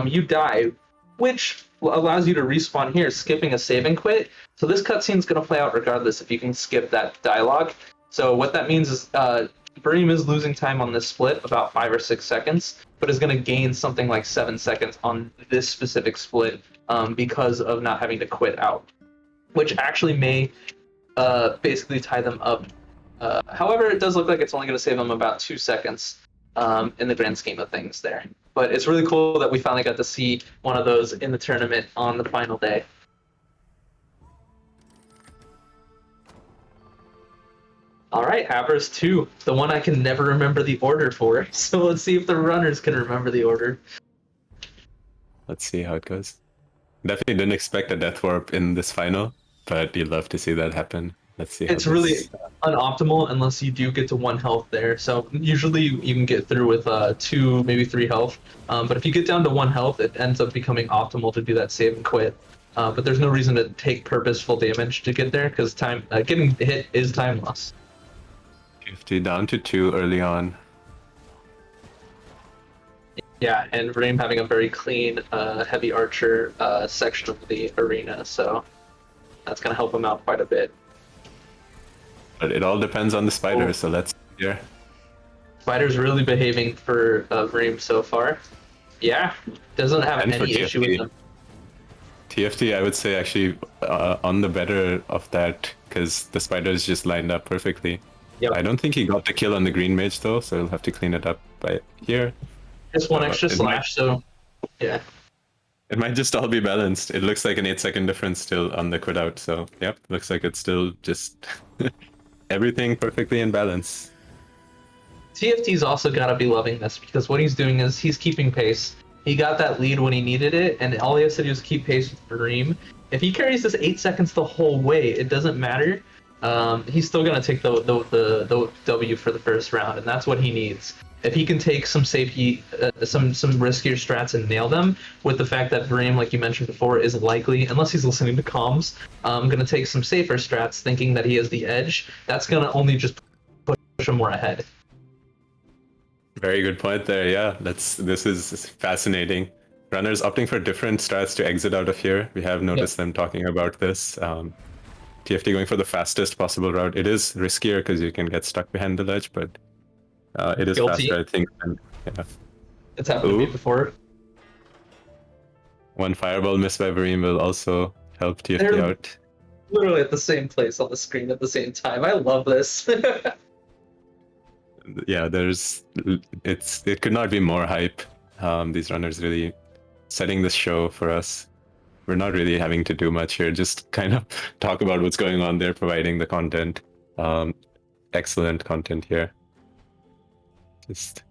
Speaker 2: you die, which allows you to respawn here, skipping a save and quit. So this cutscene is going to play out regardless if you can skip that dialogue. So what that means is Vorime is losing time on this split, about 5 or 6 seconds, but is going to gain something like 7 seconds on this specific split because of not having to quit out, which actually may basically tie them up. However, it does look like it's only going to save them about 2 seconds in the grand scheme of things there. But it's really cool that we finally got to see one of those in the tournament on the final day. All right, Avers 2, the one I can never remember the order for. So let's see if the runners can remember the order.
Speaker 3: Let's see how it goes. Definitely didn't expect a death warp in this final, but you'd love to see that happen. Let's see.
Speaker 2: It's really unoptimal unless you do get to 1 health there. So usually you can get through with 2, maybe 3 health. But if you get down to 1 health, it ends up becoming optimal to do that save and quit. But there's no reason to take purposeful damage to get there because time getting hit is time loss.
Speaker 3: 50 down to 2 early on.
Speaker 2: Yeah, and Vorime having a very clean, heavy archer section of the arena, so that's going to help him out quite a bit.
Speaker 3: But it all depends on the spider, so let's hear.
Speaker 2: Spider's really behaving for Vorime so far. Yeah, doesn't have
Speaker 3: And for
Speaker 2: any issue with
Speaker 3: TFT.
Speaker 2: them.
Speaker 3: TFT, I would say, actually on the better of that, because the spider is just lined up perfectly.
Speaker 2: Yep.
Speaker 3: I don't think he got the kill on the green mage, though, so he'll have to clean it up by here.
Speaker 2: Just one extra
Speaker 3: it
Speaker 2: slash, so yeah.
Speaker 3: It might just all be balanced. It looks like an 8-second difference still on the quit out, so yep, looks like it's still just everything perfectly in balance.
Speaker 2: TFT's also got to be loving this because what he's doing is he's keeping pace. He got that lead when he needed it, and all he has to do is keep pace with Vorime. If he carries this 8 seconds the whole way, it doesn't matter. He's still gonna take the W for the first round, and that's what he needs. If he can take some safety, some riskier strats and nail them, with the fact that Vorime, like you mentioned before, is likely, unless he's listening to comms, gonna take some safer strats, thinking that he has the edge. That's gonna only just push him more ahead.
Speaker 3: Very good point there. Yeah, this is fascinating. Runners opting for different strats to exit out of here. We have noticed them talking about this. TFT going for the fastest possible route. It is riskier because you can get stuck behind the ledge, but it is
Speaker 2: Guilty.
Speaker 3: faster, I think. And, yeah.
Speaker 2: It's happened to me before.
Speaker 3: One fireball missed by Vorime will also help TFT
Speaker 2: They're-
Speaker 3: out.
Speaker 2: Literally at the same place on the screen at the same time. I love this.
Speaker 3: Yeah, it could not be more hype. These runners really setting this show for us. We're not really having to do much here, just kind of talk about what's going on there, providing the content. Excellent content here. Just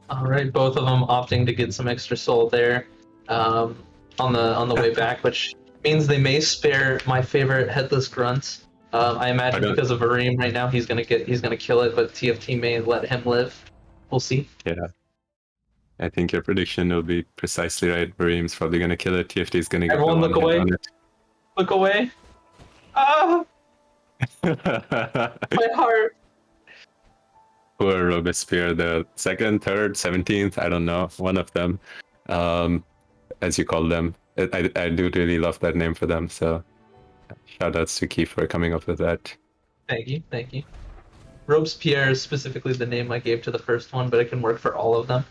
Speaker 2: All right, both of them opting to get some extra soul there on the way back, which means they may spare my favorite headless grunt. I imagine because of Vorime right now, he's gonna kill it, but TFT may let him live. We'll see.
Speaker 3: yeah. I think your prediction will be precisely right. Varime's probably gonna kill it. TFT is gonna get
Speaker 2: Everyone
Speaker 3: the
Speaker 2: look
Speaker 3: one hit
Speaker 2: away.
Speaker 3: on it.
Speaker 2: Look away. Ah, my heart.
Speaker 3: Poor Robespierre, the 2nd, 3rd, 17th, I don't know, one of them, as you call them. I do really love that name for them, so shout outs to Keith for coming up with that.
Speaker 2: Thank you. Robespierre is specifically the name I gave to the first one, but it can work for all of them.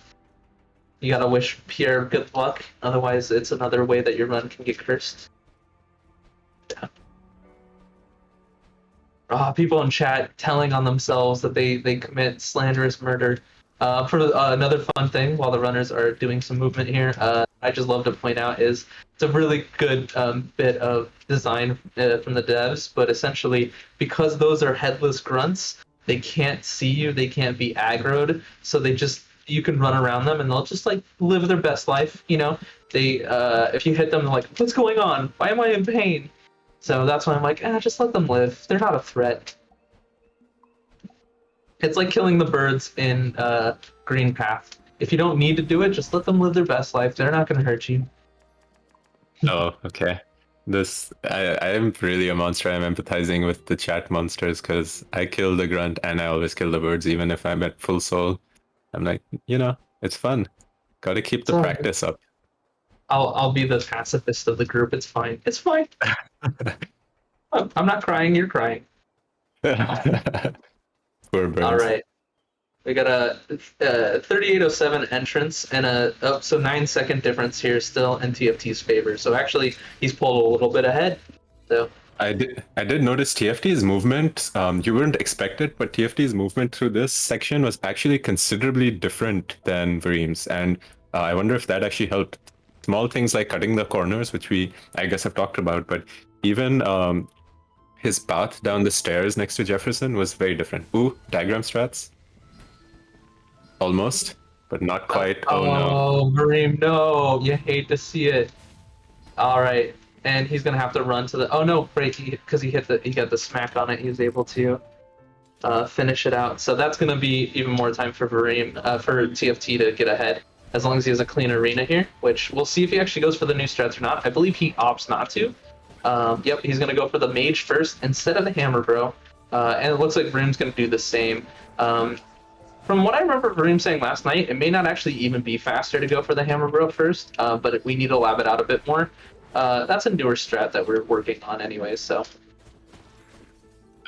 Speaker 2: You gotta wish Pierre good luck, otherwise it's another way that your run can get cursed. People in chat telling on themselves that they commit slanderous murder. For another fun thing, while the runners are doing some movement here, I just love to point out is it's a really good bit of design from the devs, but essentially because those are headless grunts, they can't see you, they can't be aggroed, so you can run around them and they'll just like live their best life, you know? They if you hit them, they're like, what's going on? Why am I in pain? So that's why I'm like, just let them live. They're not a threat. It's like killing the birds in Green Path. If you don't need to do it, just let them live their best life. They're not going to hurt you.
Speaker 3: Oh, okay. I am really a monster. I'm empathizing with the chat monsters because I kill the grunt and I always kill the birds, even if I'm at full soul. I'm like, it's fun. Got to keep the
Speaker 2: So,
Speaker 3: practice up.
Speaker 2: I'll be the pacifist of the group. It's fine. It's fine. I'm not crying. You're crying.
Speaker 3: Poor birds.
Speaker 2: All right. We got a 3807 entrance and a 9-second difference here still in TFT's favor. So actually, he's pulled a little bit ahead. So
Speaker 3: I did notice TFT's movement. You wouldn't expect it, but TFT's movement through this section was actually considerably different than Varime's, and I wonder if that actually helped. Small things like cutting the corners, which I guess have talked about, but even his path down the stairs next to Jefferson was very different. Ooh, diagram strats. Almost, but not quite. Oh no.
Speaker 2: Oh, Vorime, no. You hate to see it. All right. And he's going to have to run to the... Oh, no. Right, because he got the smack on it. He was able to finish it out. So that's going to be even more time for Vorime, for TFT to get ahead, as long as he has a clean arena here, which we'll see if he actually goes for the new strats or not. I believe he opts not to. Yep, he's going to go for the mage first instead of the hammer bro. And it looks like Vrime's going to do the same. From what I remember Vorime saying last night, it may not actually even be faster to go for the hammer bro first, but we need to lab it out a bit more. That's a newer strat that we're working on anyway, so...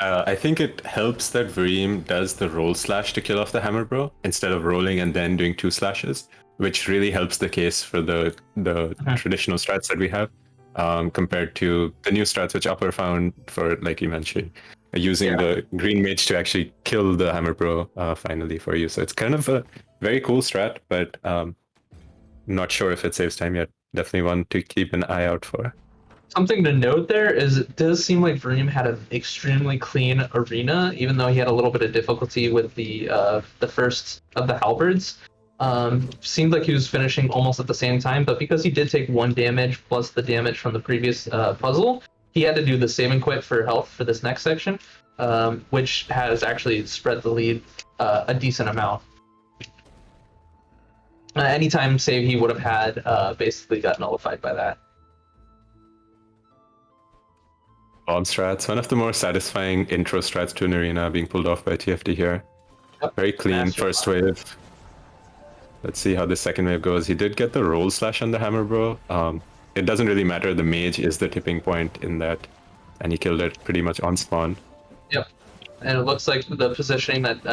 Speaker 3: I think it helps that Vorime does the roll slash to kill off the hammer bro instead of rolling and then doing 2 slashes, which really helps the case for the traditional strats that we have, compared to the new strats which Upper found for, like you mentioned, using the green mage to actually kill the hammer bro finally for you. So it's kind of a very cool strat, but not sure if it saves time yet. Definitely one to keep an eye out for.
Speaker 2: Something to note there is it does seem like Vorime had an extremely clean arena, even though he had a little bit of difficulty with the first of the halberds. Seemed like he was finishing almost at the same time, but because he did take 1 damage plus the damage from the previous puzzle, he had to do the save and quit for health for this next section, which has actually spread the lead a decent amount. Anytime save he would have had basically got nullified by that.
Speaker 3: Bomb strats, one of the more satisfying intro strats to an arena being pulled off by TFT here.
Speaker 2: Yep.
Speaker 3: Very clean first wave. Let's see how the second wave goes. He did get the roll slash on the hammer bro. It doesn't really matter, the mage is the tipping point in that, and he killed it pretty much on spawn.
Speaker 2: Yep, and it looks like the positioning that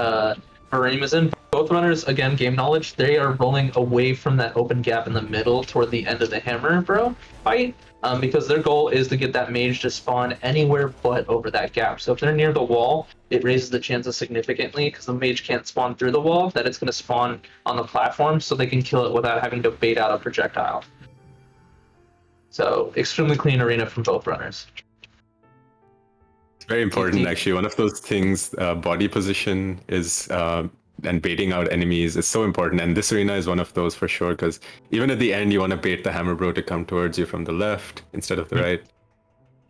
Speaker 2: Vorime is in, both runners, again, game knowledge, they are rolling away from that open gap in the middle toward the end of the hammer bro fight, because their goal is to get that mage to spawn anywhere but over that gap. So if they're near the wall, it raises the chances significantly, because the mage can't spawn through the wall, that it's going to spawn on the platform, so they can kill it without having to bait out a projectile. So extremely clean arena from both runners.
Speaker 3: It's very important, actually. One of those things, body position is and baiting out enemies is so important, and this arena is one of those for sure, because even at the end you want to bait the hammer bro to come towards you from the left instead of the right.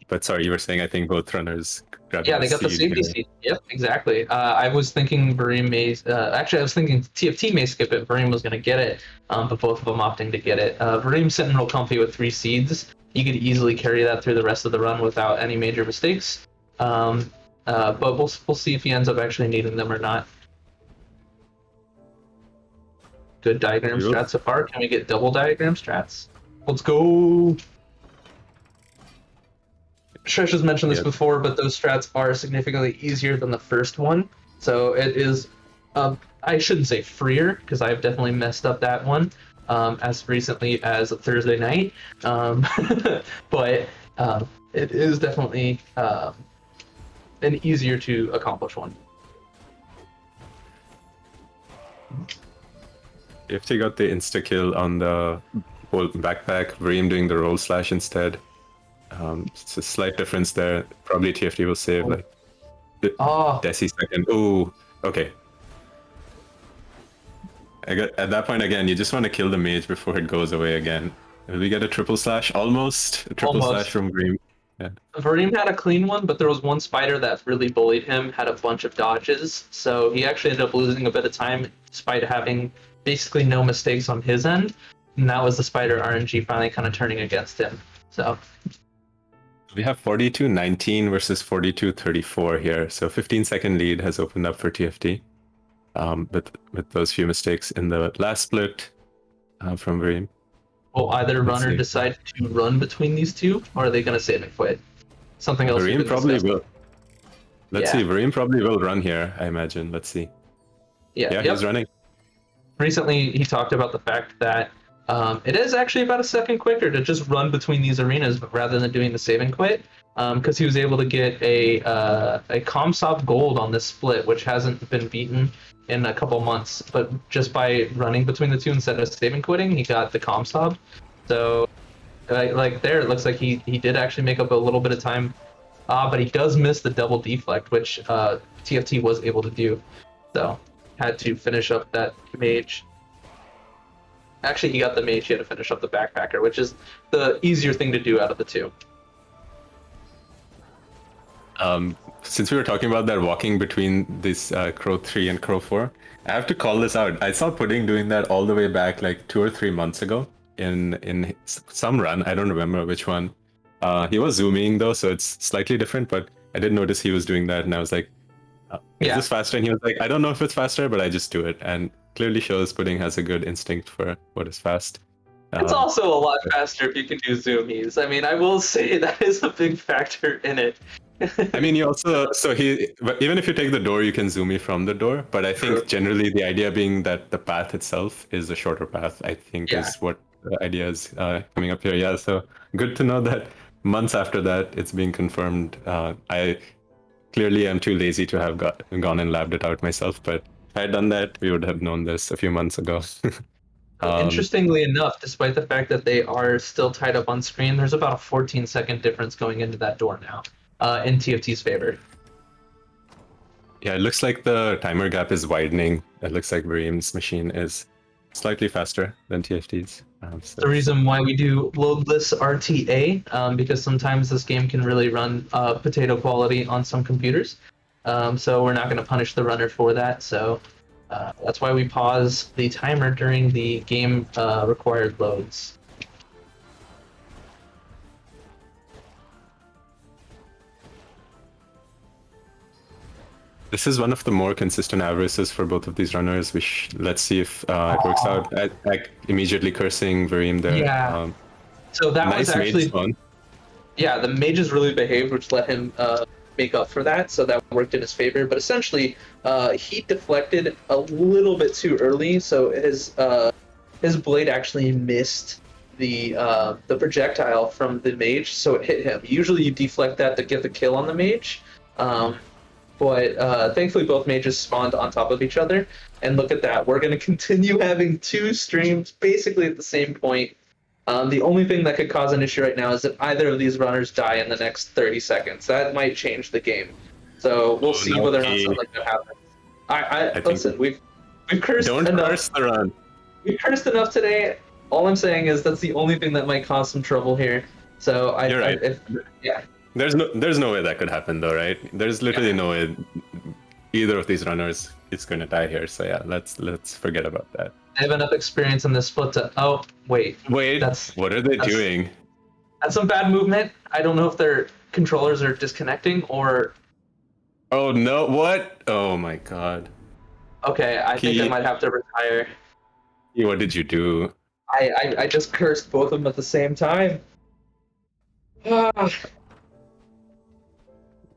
Speaker 3: But sorry, you were saying I think both runners grabbed
Speaker 2: they got the safety seat. Yep, exactly. I was thinking Vorime may actually I was thinking TFT may skip it, Vorime was going to get it, but both of them opting to get it. Varime's sitting real comfy with 3 seeds. He could easily carry that through the rest of the run without any major mistakes, but we'll see if he ends up actually needing them or not. Good diagram strats so far. Can we get double diagram strats? Let's go. Shresh has mentioned this before, but those strats are significantly easier than the first one. So it is, I shouldn't say freer, because I've definitely messed up that one as recently as Thursday night. But it is definitely an easier to accomplish one.
Speaker 3: TFT got the insta kill on the whole backpack. Vorime doing the roll slash instead. It's a slight difference there. Probably TFT will save like
Speaker 2: Oh,
Speaker 3: Desi second. Ooh, okay. At that point again, you just want to kill the mage before it goes away again. Will we get a triple slash? Almost a triple
Speaker 2: Almost.
Speaker 3: slash from Vorime. Yeah.
Speaker 2: Vorime had a clean one, but there was one spider that really bullied him, had a bunch of dodges, so he actually ended up losing a bit of time despite having basically no mistakes on his end. And that was the spider RNG finally kind of turning against him. So
Speaker 3: We have 42-19 versus 42-34 here. So 15-second lead has opened up for TFT. With those few mistakes in the last split from Vorime.
Speaker 2: will either
Speaker 3: Let's
Speaker 2: runner
Speaker 3: see.
Speaker 2: decide to run between these two, or are they going to save and quit? Something else. we
Speaker 3: Vorime
Speaker 2: could
Speaker 3: probably
Speaker 2: discuss.
Speaker 3: will. Let's
Speaker 2: Yeah.
Speaker 3: see. Vorime probably will run here, I imagine. Let's see.
Speaker 2: Yeah,
Speaker 3: Yeah,
Speaker 2: yep.
Speaker 3: he's running.
Speaker 2: Recently, he talked about the fact that it is actually about a second quicker to just run between these arenas rather than doing the save and quit, because he was able to get a Comsop gold on this split, which hasn't been beaten in a couple months. But just by running between the two instead of save and quitting, he got the Comsop. So, like there, it looks like he did actually make up a little bit of time, but he does miss the double deflect, which TFT was able to do. So, had to finish up that mage. Actually, he got the mage. He had to finish up the backpacker, which is the easier thing to do out of the two.
Speaker 3: Since we were talking about that walking between this Crow 3 and Crow 4, I have to call this out. I saw Pudding doing that all the way back like 2 or 3 months ago in some run. I don't remember which one. He was zooming though, so it's slightly different, but I did notice he was doing that, and I was like, is this faster? And he was like, I don't know if it's faster, but I just do it. And clearly shows Pudding has a good instinct for what is fast.
Speaker 2: It's also a lot faster if you can do zoomies. I mean, I will say that is a big factor in it.
Speaker 3: I mean, you also, but even if you take the door, you can zoom me from the door. But I think
Speaker 2: True.
Speaker 3: generally the idea being that the path itself is a shorter path, I think
Speaker 2: Yeah.
Speaker 3: is what the idea is coming up here. Yeah, so good to know that months after that, it's being confirmed. I clearly am too lazy to have gone and labbed it out myself, but if I had done that, we would have known this a few months ago.
Speaker 2: Interestingly enough, despite the fact that they are still tied up on screen, there's about a 14-second difference going into that door now, in TFT's favor.
Speaker 3: Yeah, it looks like the timer gap is widening. It looks like Varime's machine is slightly faster than TFT's. So
Speaker 2: The reason why we do loadless RTA, because sometimes this game can really run potato quality on some computers. So we're not going to punish the runner for that. So that's why we pause the timer during the game required loads.
Speaker 3: this is one of the more consistent averages for both of these runners. Let's see if it works out. Like immediately cursing Vorime there.
Speaker 2: Yeah. So that
Speaker 3: nice
Speaker 2: was actually
Speaker 3: mage spawn.
Speaker 2: yeah, the mages really behaved, which let him make up for that. So that worked in his favor. But essentially, he deflected a little bit too early, so his blade actually missed the projectile from the mage, so it hit him. Usually, you deflect that to get the kill on the mage, but thankfully, both mages spawned on top of each other. And look at that, we're going to continue having two streams basically at the same point. The only thing that could cause an issue right now is if either of these runners die in the next 30 seconds. That might change the game. So we'll see
Speaker 3: no,
Speaker 2: whether or not
Speaker 3: he-
Speaker 2: something like that happens. I
Speaker 3: think-
Speaker 2: listen. We've cursed
Speaker 3: Don't
Speaker 2: enough.
Speaker 3: curse the run.
Speaker 2: We've cursed enough today. All I'm saying is that's the only thing that might cause some trouble here. So
Speaker 3: You're right.
Speaker 2: yeah.
Speaker 3: There's no way that could happen though, right? There's literally no way either of these runners is going to die here. So yeah, let's forget about that.
Speaker 2: I have enough experience in this split to. Oh wait,
Speaker 3: Wait, what are they
Speaker 2: that's-
Speaker 3: doing?
Speaker 2: that's some bad movement. I don't know if their controllers are disconnecting or.
Speaker 3: Oh no, what? Oh my god.
Speaker 2: Okay, I think I
Speaker 3: He-
Speaker 2: might have to retire.
Speaker 3: What did you do?
Speaker 2: I just cursed both of them at the same time. Ah.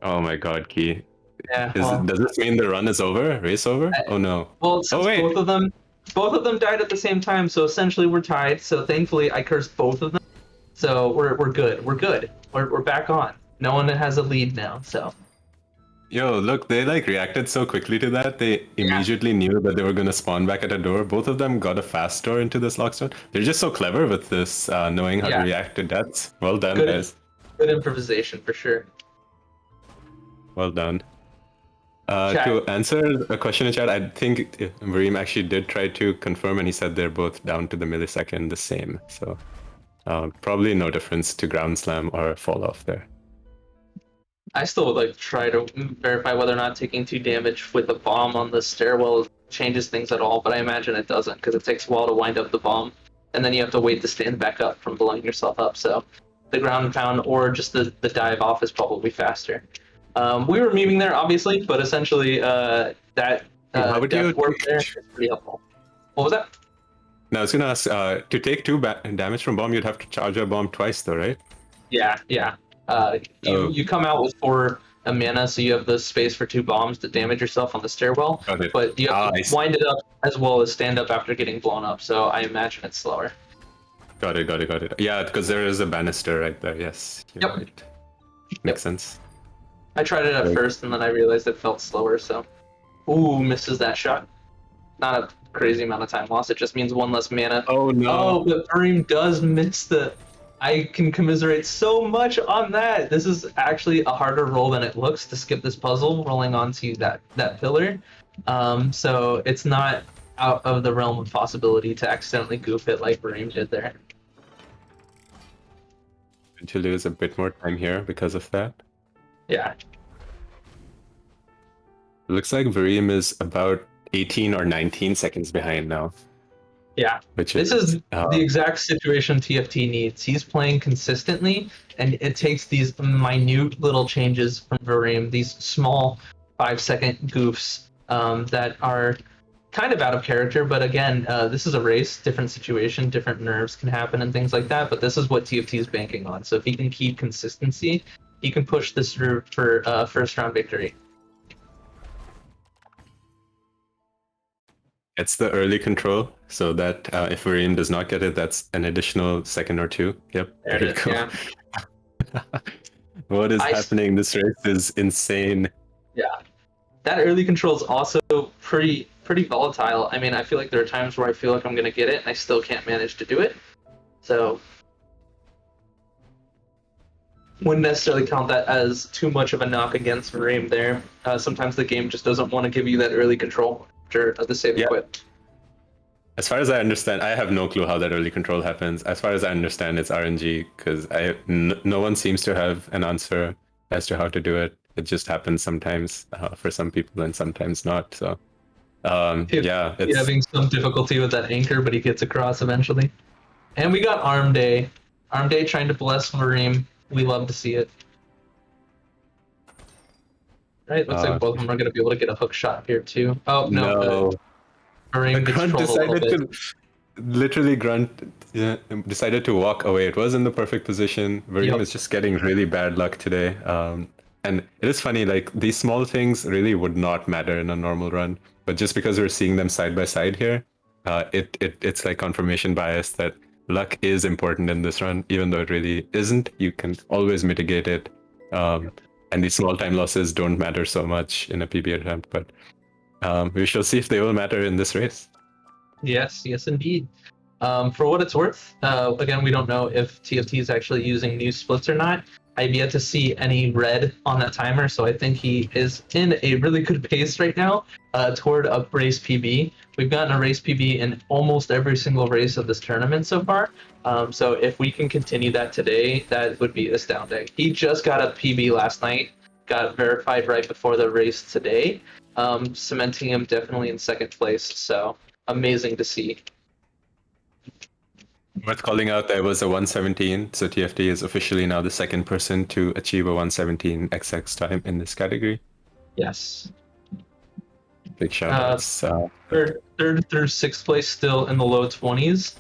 Speaker 3: Oh my god, Key.
Speaker 2: Yeah. Well,
Speaker 3: Does this mean the run is over? Race over? Oh no.
Speaker 2: well, since
Speaker 3: wait.
Speaker 2: both of them died at the same time, so essentially we're tied. So thankfully, I cursed both of them. So we're good. We're good. We're back on. No one has a lead now. So
Speaker 3: Yo, look, they like reacted so quickly to that. They immediately knew that they were gonna spawn back at a door. Both of them got a fast door into this lockstone. They're just so clever with this, knowing how to
Speaker 2: Yeah.
Speaker 3: react to deaths. Well done,
Speaker 2: Good.
Speaker 3: guys.
Speaker 2: good improvisation for sure.
Speaker 3: Well done.
Speaker 2: Chat.
Speaker 3: To answer a question in chat, I think Vorime actually did try to confirm, and he said they're both down to the millisecond the same. So probably no difference to ground slam or fall off there.
Speaker 2: I still would like to try to verify whether or not taking 2 damage with a bomb on the stairwell changes things at all, but I imagine it doesn't because it takes a while to wind up the bomb, and then you have to wait to stand back up from blowing yourself up. So the ground and pound or just the dive off is probably faster. We were memeing there, obviously, but essentially that
Speaker 3: How would you
Speaker 2: depth work there is pretty helpful. What was that?
Speaker 3: Now, I was gonna ask, to take 2 damage from bomb, you'd have to charge a bomb twice, though, right?
Speaker 2: Yeah. You come out with 4 mana, so you have the space for 2 bombs to damage yourself on the stairwell.
Speaker 3: Got it.
Speaker 2: But you have
Speaker 3: I
Speaker 2: to
Speaker 3: see.
Speaker 2: wind it up as well as stand up after getting blown up. So I imagine it's slower.
Speaker 3: Got it. Yeah, because there is a banister right there. Yes. You're
Speaker 2: Yep.
Speaker 3: right. Makes sense.
Speaker 2: I tried it at
Speaker 3: Right.
Speaker 2: first, and then I realized it felt slower. So, ooh, misses that shot. Not a crazy amount of time loss. It just means 1 less mana.
Speaker 3: Oh no.
Speaker 2: Oh, but Vorime does miss the. I can commiserate so much on that. This is actually a harder roll than it looks to skip this puzzle, rolling onto that pillar. So it's not out of the realm of possibility to accidentally goof it like Vorime did there.
Speaker 3: To lose a bit more time here because of that.
Speaker 2: Yeah.
Speaker 3: It looks like Vorime is about 18 or 19 seconds behind now.
Speaker 2: Yeah.
Speaker 3: Which
Speaker 2: This
Speaker 3: is
Speaker 2: is the exact situation TFT needs. He's playing consistently, and it takes these minute little changes from Vorime, these small 5-second goofs that are kind of out of character. But again, this is a race, different situation, different nerves can happen and things like that. But this is what TFT is banking on. So if he can keep consistency, he can push this through for first round victory.
Speaker 3: it's the early control, so that if Vorime does not get it, that's an additional second or 2. Yep.
Speaker 2: There it is, yeah.
Speaker 3: What is
Speaker 2: I-
Speaker 3: happening? This race is insane.
Speaker 2: Yeah, that early control is also pretty volatile. I mean, I feel like there are times where I feel like I'm gonna get it, and I still can't manage to do it. So, wouldn't necessarily count that as too much of a knock against Vorime there. Sometimes the game just doesn't want to give you that early control after the save and
Speaker 3: Yeah.
Speaker 2: quit.
Speaker 3: As far as I understand, I have no clue how that early control happens. As far as I understand, it's RNG because no one seems to have an answer as to how to do it. It just happens sometimes for some people and sometimes not. So, yeah,
Speaker 2: He's
Speaker 3: it's
Speaker 2: having some difficulty with that anchor, but he gets across eventually. And we got Arm Day. Arm Day trying to bless Vorime. We love to see it. Right, looks like both of them are going to be able to get a hook shot here too. Oh, no. Vorime gets
Speaker 3: Grunt
Speaker 2: trolled a little
Speaker 3: decided
Speaker 2: bit.
Speaker 3: to literally decided to walk away. It was in the perfect position. Vorime
Speaker 2: Yep.
Speaker 3: is just getting really bad luck today. And it is funny, like these small things really would not matter in a normal run, but just because we're seeing them side by side here, it's like confirmation bias that luck is important in this run, even though it really isn't. You can always mitigate it, and these small time losses don't matter so much in a PB attempt. But we shall see if they will matter in this race.
Speaker 2: Yes, indeed. For what it's worth, again, we don't know if TFT is actually using new splits or not. I've yet to see any red on that timer, so I think he is in a really good pace right now toward a race PB. We've gotten a race PB in almost every single race of this tournament so far. So if we can continue that today, that would be astounding. He just got a PB last night, got verified right before the race today, cementing him definitely in second place. So amazing to see.
Speaker 3: Worth calling out, there was a 117, so TFT is officially now the second person to achieve a 117 XX time in this category.
Speaker 2: Yes.
Speaker 3: Big shout outs.
Speaker 2: Third, sixth place still in the low 20s.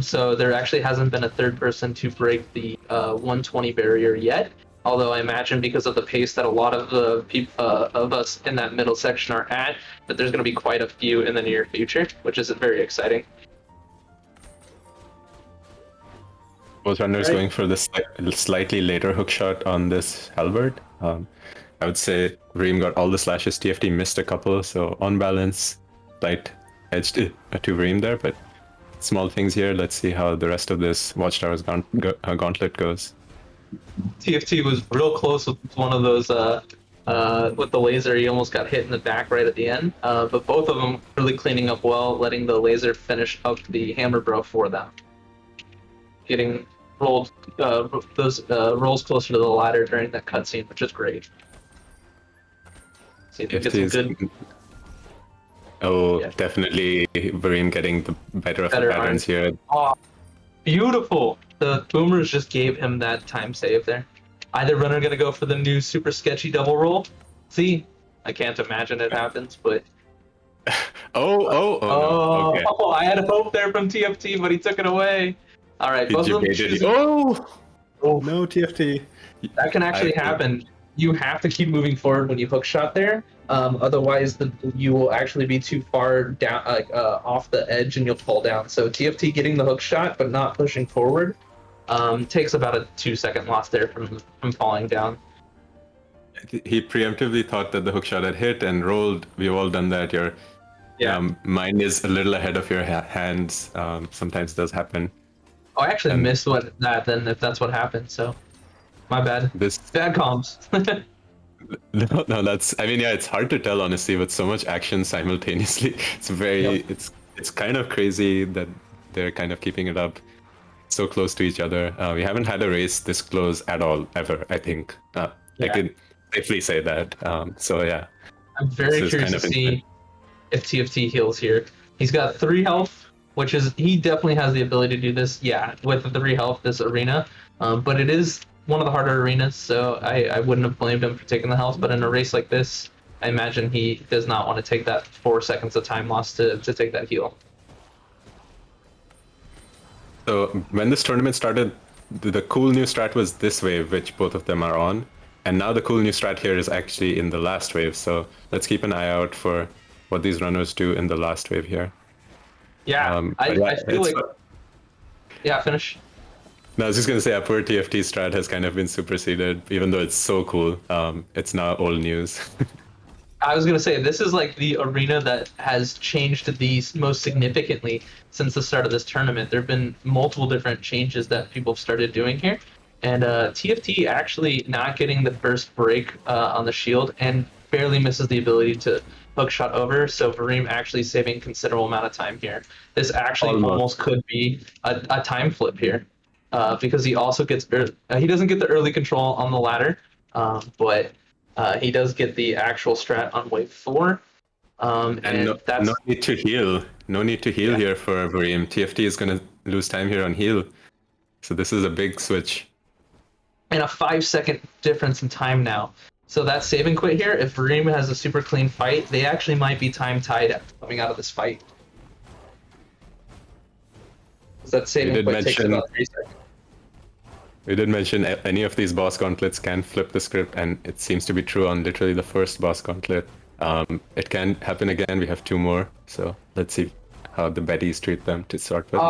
Speaker 2: So there actually hasn't been a third person to break the 120 barrier yet. Although I imagine because of the pace that a lot of the of us in that middle section are at, that there's going to be quite a few in the near future, which is very exciting.
Speaker 3: Both runners
Speaker 2: Right.
Speaker 3: going for the slightly later hook shot on this halberd. I would say Reem got all the slashes. TFT missed a couple, so on balance, slight edge to Reem there, but small things here. Let's see how the rest of this Watchtower's gauntlet goes.
Speaker 2: TFT was real close with one of those with the laser. He almost got hit in the back right at the end. But both of them really cleaning up well, letting the laser finish up the hammer bro for them. Getting rolled those rolls closer to the ladder during that cutscene, which is great. See if we get some good.
Speaker 3: Oh,
Speaker 2: Yeah.
Speaker 3: definitely Vorime getting the better of the patterns here.
Speaker 2: Oh, beautiful. The boomers just gave him that time save there. Either runner gonna go for the new super sketchy double roll. See, I can't imagine it happens, but
Speaker 3: No. Okay.
Speaker 2: I had hope there from TFT, but he took it away. All right, both of them choosing.
Speaker 3: Oh no, TFT.
Speaker 2: That can actually happen. You have to keep moving forward when you hook shot there. Otherwise, you will actually be too far down, off the edge, and you'll fall down. So TFT getting the hook shot, but not pushing forward, takes about a 2-second loss there from falling down.
Speaker 3: He preemptively thought that the hook shot had hit and rolled. We've all done that. Your mind is a little ahead of your hands. Sometimes does happen.
Speaker 2: Oh, I actually missed that. Then if that's what happened, so my bad. Bad comms.
Speaker 3: No, that's. I mean, yeah, it's hard to tell honestly with so much action simultaneously. It's very. It's kind of crazy that they're kind of keeping it up so close to each other. We haven't had a race this close at all ever. I think I could safely say that. So yeah,
Speaker 2: I'm very curious to see if TFT heals here. He's got 3 health, which is he definitely has the ability to do this. Yeah, with the 3 health this arena, but it is one of the harder arenas, so I wouldn't have blamed him for taking the health. But in a race like this, I imagine he does not want to take that 4 seconds of time loss to take that heal.
Speaker 3: So when this tournament started, the cool new strat was this wave, which both of them are on. And now the cool new strat here is actually in the last wave. So let's keep an eye out for what these runners do in the last wave here.
Speaker 2: Yeah, I feel like... Yeah, finish.
Speaker 3: No, I was just going to say, poor TFT strat has kind of been superseded, even though it's so cool. It's now old news.
Speaker 2: I was going to say, this is like the arena that has changed these most significantly since the start of this tournament. There have been multiple different changes that people have started doing here. And TFT actually not getting the first break on the shield and barely misses the ability to hook shot over. So Vorime actually saving considerable amount of time here. This actually almost could be a time flip here. Because he also gets he doesn't get the early control on the ladder, but he does get the actual strat on wave 4. And
Speaker 3: no need to heal. No need to heal here for Vorime. TFT is going to lose time here on heal. So this is a big switch.
Speaker 2: And a 5-second difference in time now. So that save and quit here, if Vorime has a super clean fight, they actually might be time tied coming out of this fight. That save and quit takes about 3 seconds.
Speaker 3: We did mention any of these boss gauntlets can flip the script, and it seems to be true on literally the first boss gauntlet. It can happen again. We have 2 more, so let's see how the Bettys treat them to start with.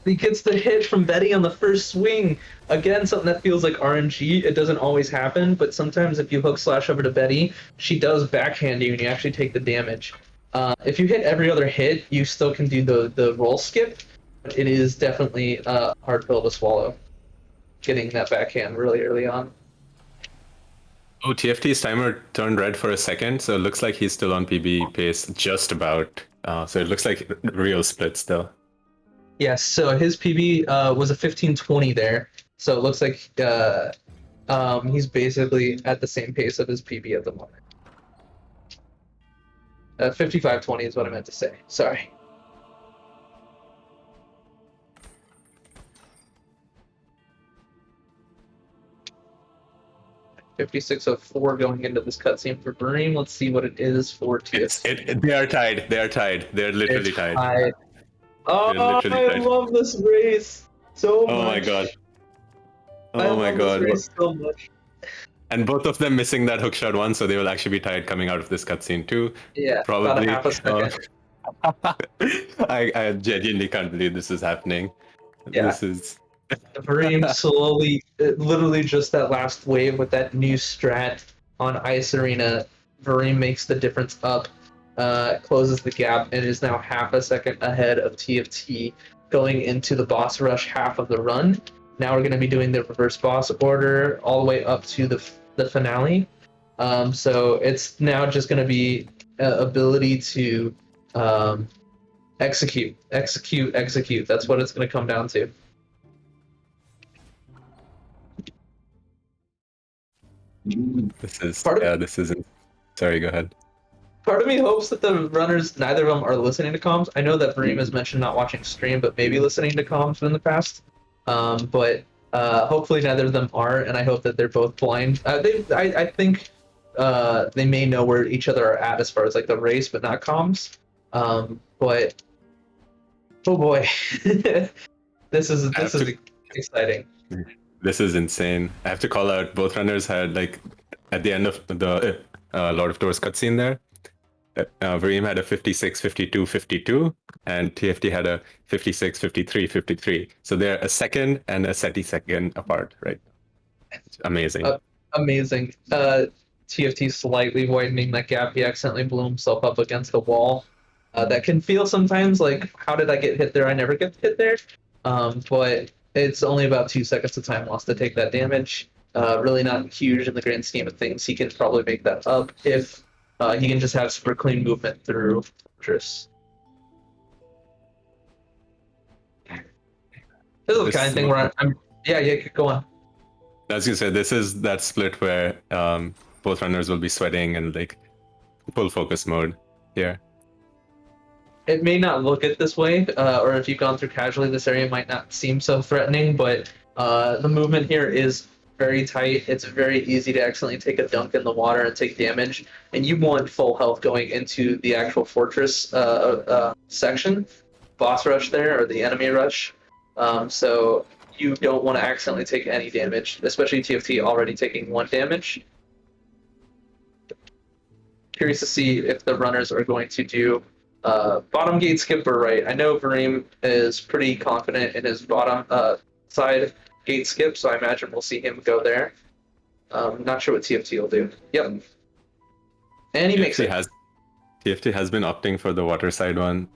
Speaker 2: He gets the hit from Betty on the first swing. Again, something that feels like RNG. It doesn't always happen, but sometimes if you hook slash over to Betty, she does backhand you and you actually take the damage. If you hit every other hit, you still can do the roll skip, but it is definitely a hard pill to swallow, getting that backhand really early on.
Speaker 3: Oh, TFT's timer turned red for a second, so it looks like he's still on PB pace, just about. So it looks like real split still.
Speaker 2: Yes, so his PB was a 15:20 there, so it looks like he's basically at the same pace of his PB at the moment. 55:20 is what I meant to say. Sorry. $56.04 going into this cutscene for Vorime. Let's see what it is for TFT.
Speaker 3: They are tied. They are tied. They're literally tied.
Speaker 2: Oh, I love this race so much.
Speaker 3: Oh my god.
Speaker 2: I love this race so much.
Speaker 3: And both of them missing that hookshot one, so they will actually be tied coming out of this cutscene too.
Speaker 2: Yeah, about
Speaker 3: Probably.
Speaker 2: a half a second.
Speaker 3: I genuinely can't believe this is happening.
Speaker 2: Yeah.
Speaker 3: This is
Speaker 2: Vorime slowly, literally just that last wave with that new strat on Ice Arena, Vorime makes the difference up, closes the gap, and is now half a second ahead of TFT going into the boss rush half of the run. Now we're going to be doing the reverse boss order all the way up to the finale. So it's now just going to be ability to execute. That's what it's going to come down to.
Speaker 3: this isn't. Sorry, go ahead.
Speaker 2: Part of me hopes that the runners, neither of them are listening to comms. I know that Vorime has mentioned not watching stream, but maybe listening to comms in the past. But hopefully neither of them are, and I hope that they're both blind. I think they may know where each other are at as far as like the race, but not comms. But oh boy, this is exciting.
Speaker 3: This is insane. I have to call out both runners had like at the end of the Lord of Doors cutscene there. Vorime had a 56, 52, 52, and TFT had a 56, 53, 53. So they're a second and a second apart, right? It's amazing.
Speaker 2: Amazing. TFT slightly widening that gap. He accidentally blew himself up against the wall. That can feel sometimes like, how did I get hit there? I never get hit there. But it's only about 2 seconds of time lost to take that damage. Really not huge in the grand scheme of things. He can probably make that up if he can just have super clean movement through Fortress. This is the kind of thing where I'm yeah, go on.
Speaker 3: As you said, this is that split where both runners will be sweating and like full focus mode here.
Speaker 2: It may not look it this way, or if you've gone through casually, this area might not seem so threatening, but the movement here is very tight. It's very easy to accidentally take a dunk in the water and take damage, and you want full health going into the actual fortress section, boss rush there, or the enemy rush. So you don't want to accidentally take any damage, especially TFT already taking 1 damage. Curious to see if the runners are going to do bottom gate skip or right. I know Vorime is pretty confident in his bottom side gate skip, so I imagine we'll see him go there. Not sure what TFT will do. Yep. And he makes it.
Speaker 3: TFT has been opting for the water side one,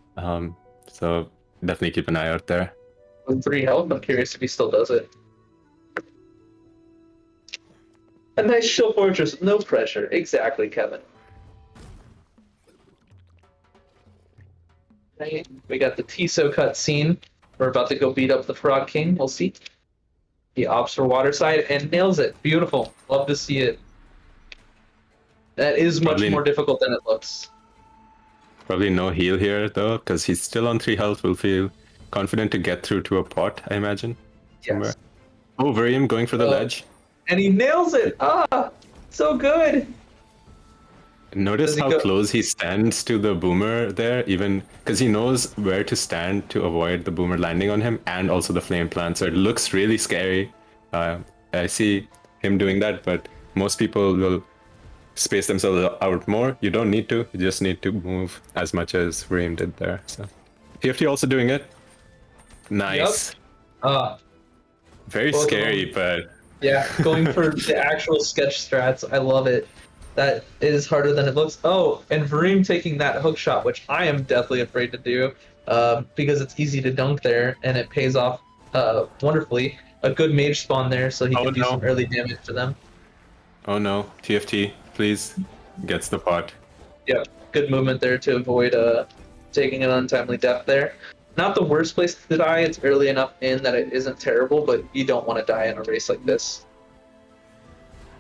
Speaker 3: so definitely keep an eye out there.
Speaker 2: With 3 health, I'm curious if he still does it. A nice chill fortress, no pressure. Exactly, Kevin. Right. We got the Tiso cutscene. We're about to go beat up the Frog King. We'll see. He opts for water side and nails it. Beautiful. Love to see it. That is much more difficult than it looks.
Speaker 3: Probably no heal here though, because he's still on 3 health. Will feel confident to get through to a pot, I imagine. Somewhere.
Speaker 2: Yes.
Speaker 3: Oh, Vorime going for the ledge.
Speaker 2: And he nails it. Ah, so good.
Speaker 3: Notice how close he stands to the boomer there, even because he knows where to stand to avoid the boomer landing on him and also the flame plant. So it looks really scary. I see him doing that, but most people will space themselves out more. You don't need to. You just need to move as much as Vorime did there. So TFT also doing it. Nice.
Speaker 2: Yep.
Speaker 3: Very scary, but
Speaker 2: yeah, going for the actual sketch strats. I love it. That is harder than it looks. Oh, and Vorime taking that hook shot, which I am deathly afraid to do, because it's easy to dunk there, and it pays off wonderfully. A good mage spawn there, so he can do some early damage to them.
Speaker 3: Oh no, TFT, please, gets the pot.
Speaker 2: Yeah, good movement there to avoid taking an untimely death there. Not the worst place to die, it's early enough in that it isn't terrible, but you don't want to die in a race like this.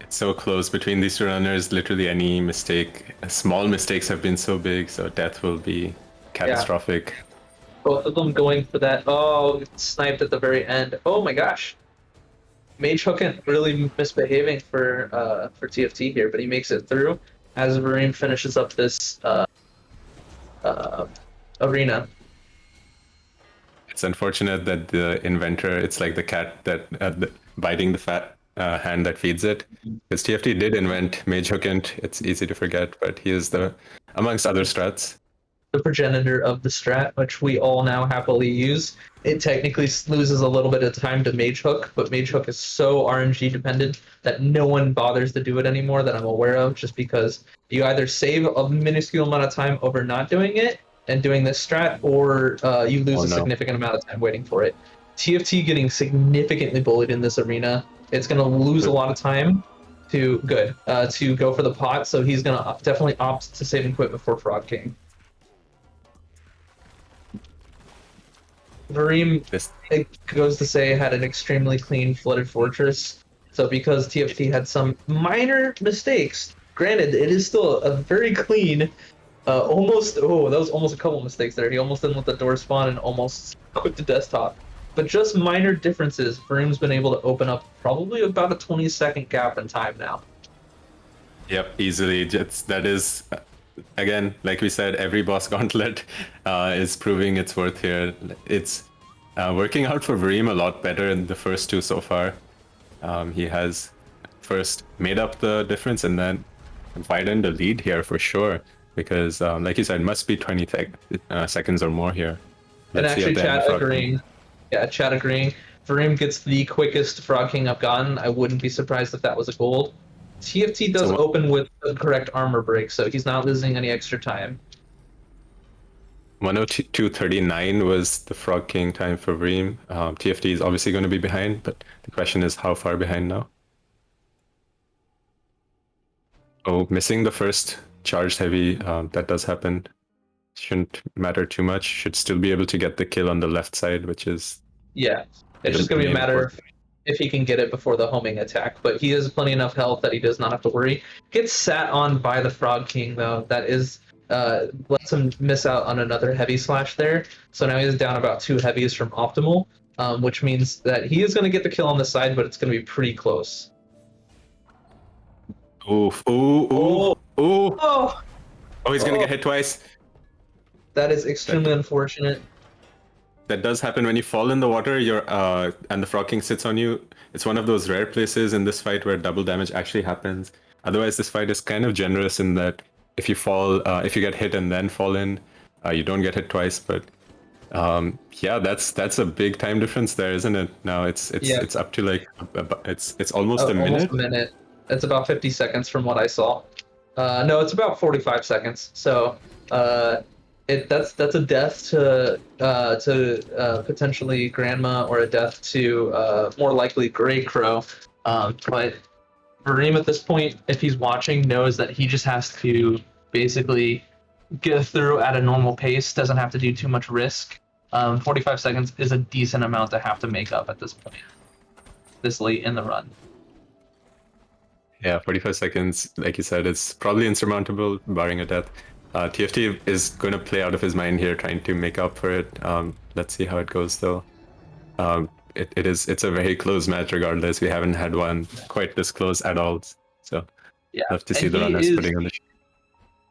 Speaker 3: So close between these 2 runners. Literally any mistake, small mistakes have been so big, so death will be catastrophic.
Speaker 2: Yeah. Both of them going for that. Oh, sniped at the very end. Oh my gosh. Mage hooking really misbehaving for TFT here, but he makes it through as Vorime finishes up this arena.
Speaker 3: It's unfortunate that the inventor, it's like the cat that biting the hand that feeds it. Because TFT did invent Mage Hook Int. It's easy to forget, but he is amongst other strats.
Speaker 2: The progenitor of the strat, which we all now happily use. It technically loses a little bit of time to Mage Hook, but Mage Hook is so RNG dependent that no one bothers to do it anymore that I'm aware of, just because you either save a minuscule amount of time over not doing it and doing this strat, or you lose a significant amount of time waiting for it. TFT getting significantly bullied in this arena. It's going to lose a lot of time to go for the pot, so he's going to definitely opt to save and quit before Frog King. Vorime, it goes to say, had an extremely clean flooded fortress. So because TFT had some minor mistakes, granted, it is still a very clean, that was almost a couple mistakes there. He almost didn't let the door spawn and almost quit the desktop. But just minor differences, Vorime's been able to open up probably about a 20-second gap in time now.
Speaker 3: Yep, easily. That is, again, like we said, every boss gauntlet is proving its worth here. It's working out for Vorime a lot better in the first two so far. He has first made up the difference and then widened the lead here for sure. Because, like you said, it must be 20 seconds or more here.
Speaker 2: Let's and actually, chat agreeing. Yeah, chat agreeing. Vorime gets the quickest Frog King I've gotten. I wouldn't be surprised if that was a gold. TFT does open with the correct armor break, so he's not losing any extra time.
Speaker 3: 102.39 was the Frog King time for Vorime. TFT is obviously going to be behind, but the question is how far behind now? Oh, missing the first charged heavy. That does happen. Shouldn't matter too much. Should still be able to get the kill on the left side, which is...
Speaker 2: Yeah, it's just going to be a matter of if he can get it before the homing attack, but he has plenty enough health that he does not have to worry. Gets sat on by the Frog King, though. That is... lets him miss out on another heavy slash there. So now he's down about 2 heavies from optimal, which means that he is going to get the kill on the side, but it's going to be pretty close.
Speaker 3: Oof, ooh. Oh, he's going to get hit twice.
Speaker 2: That is extremely unfortunate.
Speaker 3: That does happen when you fall in the water. And the Frog King sits on you. It's one of those rare places in this fight where double damage actually happens. Otherwise, this fight is kind of generous in that if you fall, if you get hit and then fall in, you don't get hit twice. But yeah, that's a big time difference there, isn't it? Now it's up to like it's almost a minute.
Speaker 2: Almost a minute. It's about 50 seconds from what I saw. No, it's about 45 seconds. So that's a death to potentially Grandma, or a death to more likely Grey Crow. But Vorime at this point, if he's watching, knows that he just has to basically get through at a normal pace, doesn't have to do too much risk. 45 seconds is a decent amount to have to make up at this point, this late in the run.
Speaker 3: Yeah, 45 seconds, like you said, it's probably insurmountable, barring a death. TFT is going to play out of his mind here, trying to make up for it. Let's see how it goes, though. It's a very close match regardless. We haven't had one quite this close at all. So
Speaker 2: yeah,
Speaker 3: love to see the runners putting on the...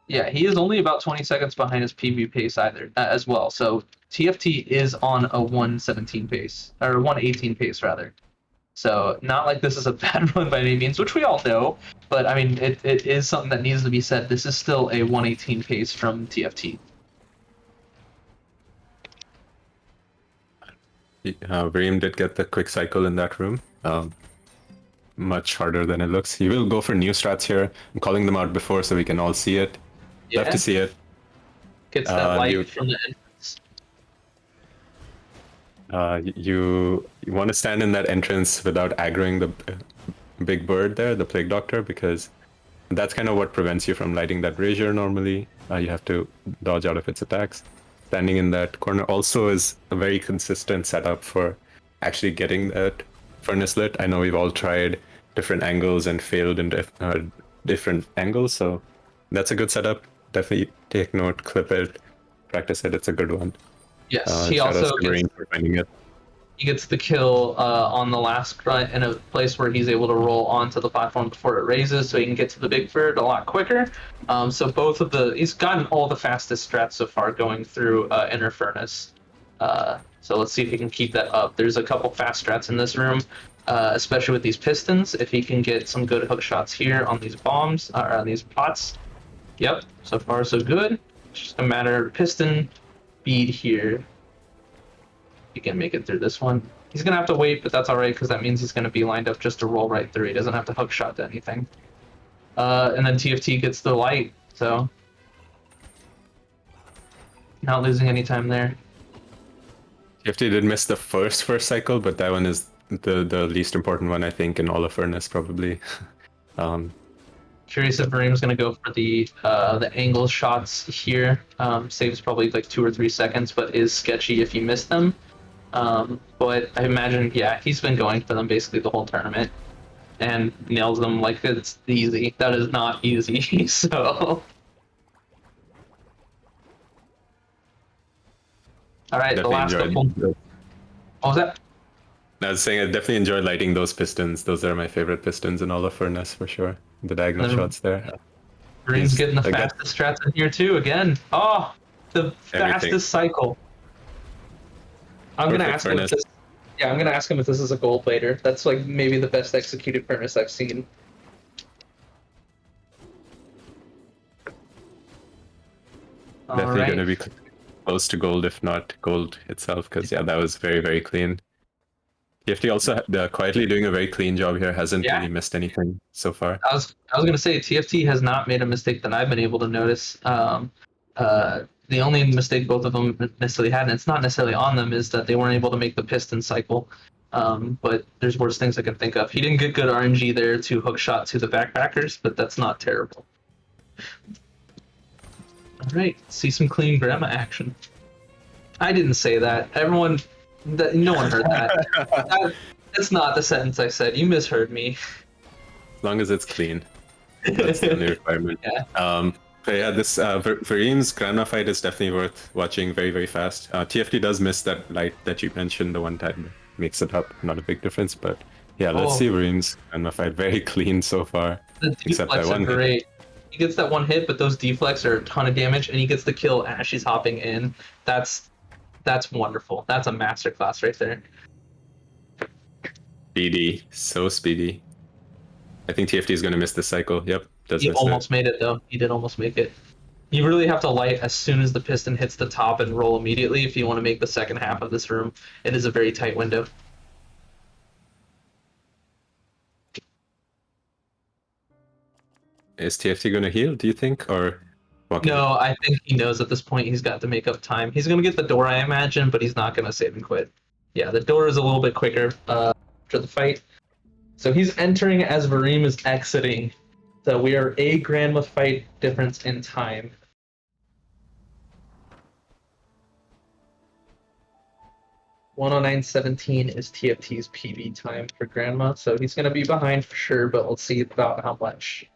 Speaker 2: Yeah, he is only about 20 seconds behind his PB pace as well. So TFT is on a 117 pace, or 118 pace rather. So not like this is a bad run by any means, which we all know. But I mean, it is something that needs to be said. This is still a 118 pace from TFT.
Speaker 3: Vorime did get the quick cycle in that room. Much harder than it looks. He will go for new strats here. I'm calling them out before so we can all see it.
Speaker 2: Yeah.
Speaker 3: Love to see it.
Speaker 2: Gets that light from the entrance.
Speaker 3: You want to stand in that entrance without aggroing the big bird there, the Plague Doctor, because that's kind of what prevents you from lighting that brazier normally. You have to dodge out of its attacks. Standing in that corner also is a very consistent setup for actually getting that furnace lit. I know we've all tried different angles and failed in different angles, so that's a good setup. Definitely take note, clip it, practice it. It's a good one.
Speaker 2: Yes, he also gets the kill on the last run in a place where he's able to roll onto the platform before it raises, so he can get to the big bird a lot quicker. So he's gotten all the fastest strats so far going through Inner Furnace. So let's see if he can keep that up. There's a couple fast strats in this room, especially with these pistons. If he can get some good hook shots here on these bombs, or on these pots. Yep, so far so good. It's just a matter of piston speed here. He can make it through this one. He's gonna have to wait, but that's all right because that means he's gonna be lined up just to roll right through. He doesn't have to hook shot to anything. And then TFT gets the light, so not losing any time there.
Speaker 3: TFT did miss the first cycle, but that one is the least important one, I think, in all of Furnace, probably.
Speaker 2: Curious if Varime's gonna go for the angle shots here. Saves probably like 2 or 3 seconds, but is sketchy if you miss them. But I imagine, yeah, he's been going for them basically the whole tournament and nails them like it's easy. That is not easy, so. All right, the last couple. What was that?
Speaker 3: I was saying I definitely enjoy lighting those pistons. Those are my favorite pistons in all of Furnace for sure. The diagonal shots there.
Speaker 2: Varime's getting the fastest strats in here too again. Oh, the fastest cycle. I'm gonna ask him if this. Yeah, I'm gonna ask him if this is a gold later. That's like maybe the best executed Furnace I've seen.
Speaker 3: Definitely gonna be close to gold, if not gold itself, because yeah, that was very, very clean. TFT also quietly doing a very clean job here. Hasn't really missed anything so far.
Speaker 2: I was gonna say TFT has not made a mistake that I've been able to notice. The only mistake both of them necessarily had, and it's not necessarily on them, is that they weren't able to make the piston cycle. But there's worse things I can think of. He didn't get good RNG there to hook shot to the backpackers, but that's not terrible. All right, see some clean grandma action. I didn't say that. Everyone, no one heard that. That's not the sentence I said. You misheard me.
Speaker 3: As long as it's clean, that's the only requirement.
Speaker 2: Yeah.
Speaker 3: But yeah, this Varime's grandma fight is definitely worth watching. Very, very fast. TFT does miss that light that you mentioned the one time. Makes it up, not a big difference, but yeah, let's see Varime's grandma fight. Very clean so far.
Speaker 2: The
Speaker 3: except that one
Speaker 2: great. He gets that one hit, but those deflects are a ton of damage, and he gets the kill as she's hopping in. That's wonderful. That's a masterclass right there.
Speaker 3: Speedy, so speedy. I think TFT is going to miss this cycle. Yep,
Speaker 2: he almost made it though. He did almost make it. You really have to light as soon as the piston hits the top and roll immediately if you want to make the second half of this room. It is a very tight window.
Speaker 3: Is TFT going to heal, do you think, or?
Speaker 2: No, I think he knows at this point he's got to make up time. He's going to get the door, I imagine, but he's not going to save and quit. Yeah, the door is a little bit quicker after the fight. So he's entering as Vorime is exiting. So we are a grandma fight difference in time. (109.17) is TFT's PB time for grandma. So he's going to be behind for sure, but we'll see about how much.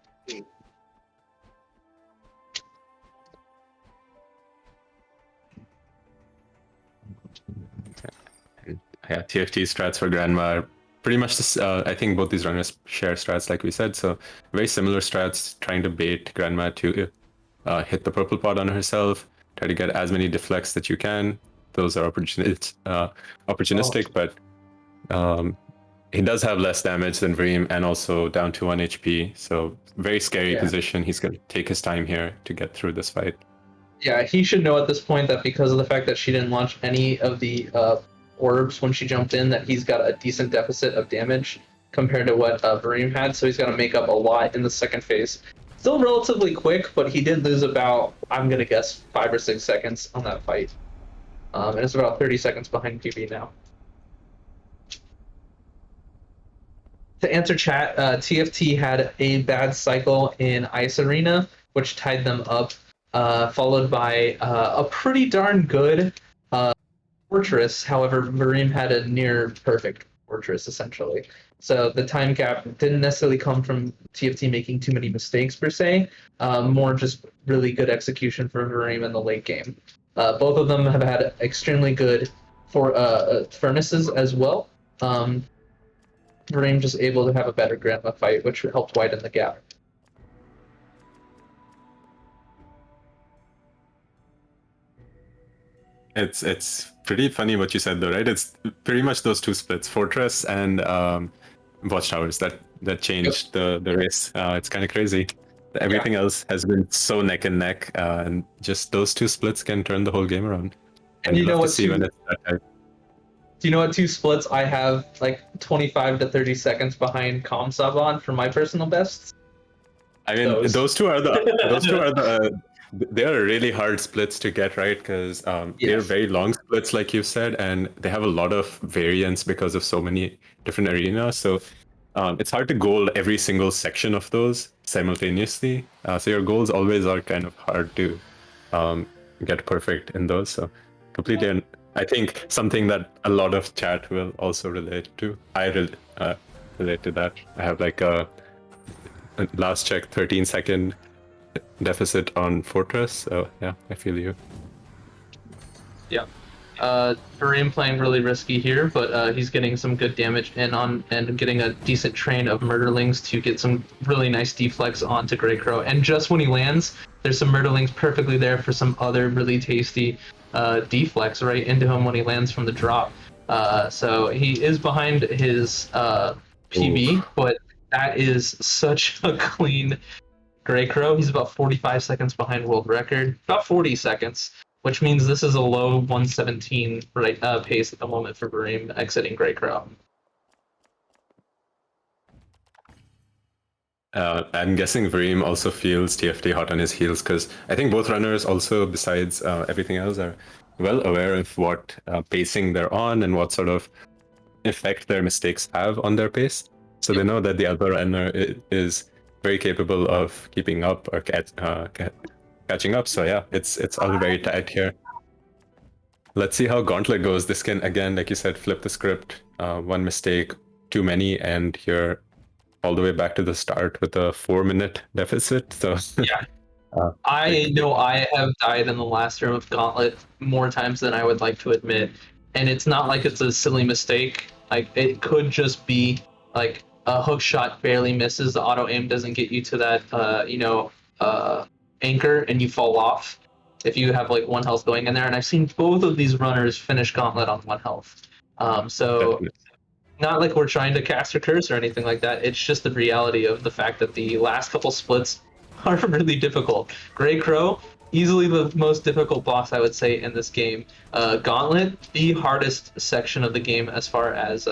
Speaker 3: Yeah, TFT strats for grandma are pretty much this. I think both these runners share strats, like we said. So very similar strats, trying to bait grandma to hit the purple pot on herself, try to get as many deflects that you can. Those are opportunistic, but he does have less damage than Vorime and also down to 1 HP. So very scary position. He's going to take his time here to get through this fight.
Speaker 2: Yeah, he should know at this point that because of the fact that she didn't launch any of the orbs when she jumped in, that he's got a decent deficit of damage compared to what Vorime had, so he's got to make up a lot in the second phase. Still relatively quick, but he did lose about, I'm going to guess, 5 or 6 seconds on that fight. And it's about 30 seconds behind PB now. To answer chat, TFT had a bad cycle in Ice Arena, which tied them up, followed by a pretty darn good Fortress. However, Vorime had a near perfect Fortress, essentially. So the time gap didn't necessarily come from TFT making too many mistakes, per se. More just really good execution for Vorime in the late game. Both of them have had extremely good furnaces as well. Vorime just able to have a better grandma fight, which helped widen the gap.
Speaker 3: It's pretty funny what you said though, right? It's pretty much those two splits, Fortress and Watchtowers, that changed the race. It's kind of crazy. Everything else has been so neck and neck, and just those two splits can turn the whole game around.
Speaker 2: And you know
Speaker 3: love to
Speaker 2: what,
Speaker 3: see
Speaker 2: too?
Speaker 3: when it's that type.
Speaker 2: Do you know what two splits I have like 25 to 30 seconds behind Comsub on for my personal bests?
Speaker 3: I mean,
Speaker 2: Those.
Speaker 3: those two are they are really hard splits to get right because they're
Speaker 2: Yes.
Speaker 3: very long splits, like you said, and they have a lot of variance because of so many different arenas. So it's hard to goal every single section of those simultaneously. So your goals always are kind of hard to get perfect in those. So completely, and I think something that a lot of chat will also relate to. Relate to that. I have like a last check 13-second deficit on Fortress. So yeah, I feel you.
Speaker 2: Yeah. Vorime playing really risky here, but he's getting some good damage in on and getting a decent train of murderlings to get some really nice deflects onto Grey Crow. And just when he lands, there's some murderlings perfectly there for some other really tasty deflects right into him when he lands from the drop. So he is behind his PB, but that is such a clean Grey Crow. He's about 45 seconds behind world record, about 40 seconds, which means this is a low 117 pace at the moment for Vorime exiting Grey Crow.
Speaker 3: I'm guessing Vorime also feels TFT hot on his heels because I think both runners also, besides everything else, are well aware of what pacing they're on and what sort of effect their mistakes have on their pace. So they know that the other runner is very capable of keeping up or catching up. So yeah, it's all very tight here. Let's see how Gauntlet goes. This can, again, like you said, flip the script. One mistake too many, and you're all the way back to the start with a 4-minute deficit. So
Speaker 2: Yeah. I know I have died in the last room of Gauntlet more times than I would like to admit. And it's not like it's a silly mistake. Like, it could just be like a hook shot barely misses, the auto aim doesn't get you to that, anchor, and you fall off if you have like 1 health going in there. And I've seen both of these runners finish Gauntlet on 1 health. So not like we're trying to cast a curse or anything like that. It's just the reality of the fact that the last couple splits are really difficult. Grey Crow, easily the most difficult boss, I would say, in this game. Gauntlet, the hardest section of the game as far as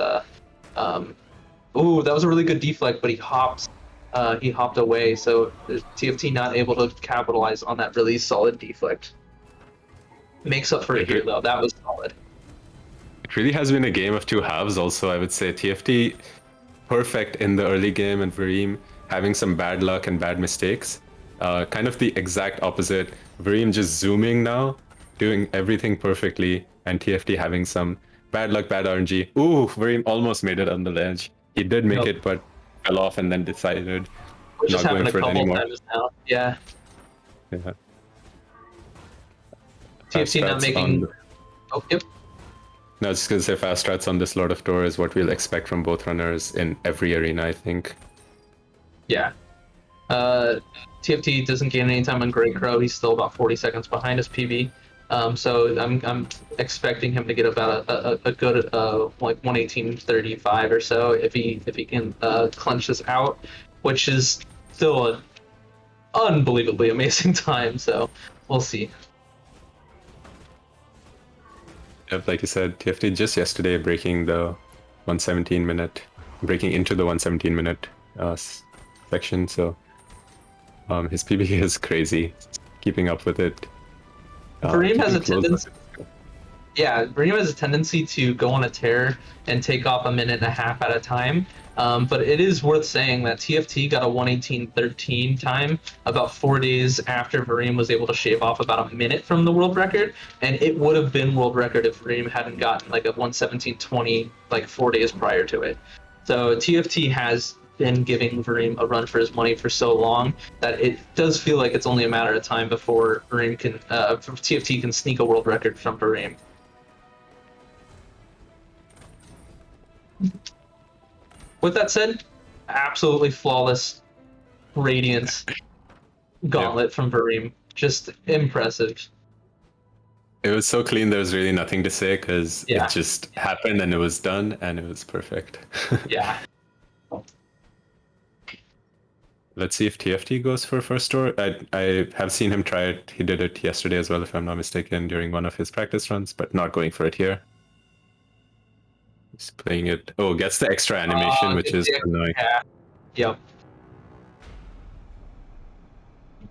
Speaker 2: ooh, that was a really good deflect, but he hopped away, so TFT not able to capitalize on that really solid deflect. Makes up for it here, though. That was solid.
Speaker 3: it really has been a game of two halves also, I would say. TFT perfect in the early game, and Vorime having some bad luck and bad mistakes. Kind of the exact opposite. Vorime just zooming now, doing everything perfectly, and TFT having some bad luck, bad RNG. Ooh, Vorime almost made it on the ledge. He did make it, but fell off and then decided
Speaker 2: Which
Speaker 3: not
Speaker 2: has happened
Speaker 3: going
Speaker 2: a
Speaker 3: for it
Speaker 2: couple
Speaker 3: anymore.
Speaker 2: times now. Yeah.
Speaker 3: Yeah.
Speaker 2: TFT not
Speaker 3: Fast strats
Speaker 2: making.
Speaker 3: on the-
Speaker 2: Oh, yep.
Speaker 3: No, I was just gonna say fast strats on this Lord of Tor is what we'll expect from both runners in every arena, I think.
Speaker 2: Yeah. TFT doesn't gain any time on Grey Crow. He's still about 40 seconds behind his PB. So I'm expecting him to get about a good like 118.35 or so if he can clench this out, which is still an unbelievably amazing time. So we'll see.
Speaker 3: Yep, like you said, TFT just yesterday breaking the 117 minute, breaking into the 117 minute section. So his PB is crazy, keeping up with it.
Speaker 2: Vorime has a
Speaker 3: keeping close
Speaker 2: tendency. Yeah, Vorime has a tendency to go on a tear and take off a minute and a half at a time. But it is worth saying that TFT got a 118.13 time about 4 days after Vorime was able to shave off about a minute from the world record, and it would have been world record if Vorime hadn't gotten like a 117.20 like 4 days prior to it. So TFT has been giving Vorime a run for his money for so long that it does feel like it's only a matter of time before TFT can sneak a world record from Vorime. With that said, absolutely flawless Radiance Gauntlet from Vorime. Just impressive.
Speaker 3: It was so clean. There was really nothing to say because
Speaker 2: Yeah.
Speaker 3: it just happened and it was done and it was perfect.
Speaker 2: Yeah.
Speaker 3: Let's see if TFT goes for first store. I have seen him try it. He did it yesterday as well, if I'm not mistaken, during one of his practice runs, but not going for it here. He's playing it. Oh, gets the extra animation, which is annoying.
Speaker 2: Yeah. Yep.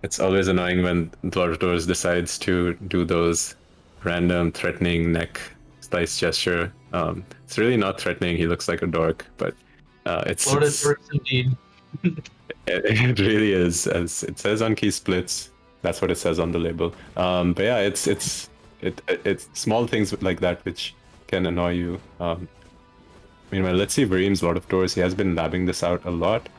Speaker 3: It's always annoying when Lord Doors decides to do those random threatening neck slice gesture. It's really not threatening. He looks like a dork, but
Speaker 2: Lord of Dorks indeed.
Speaker 3: it really is, as it says on key splits. That's what it says on the label. But yeah, it's small things like that which can annoy you. Meanwhile, let's see Varime's Lord of Doors. He has been labbing this out a lot.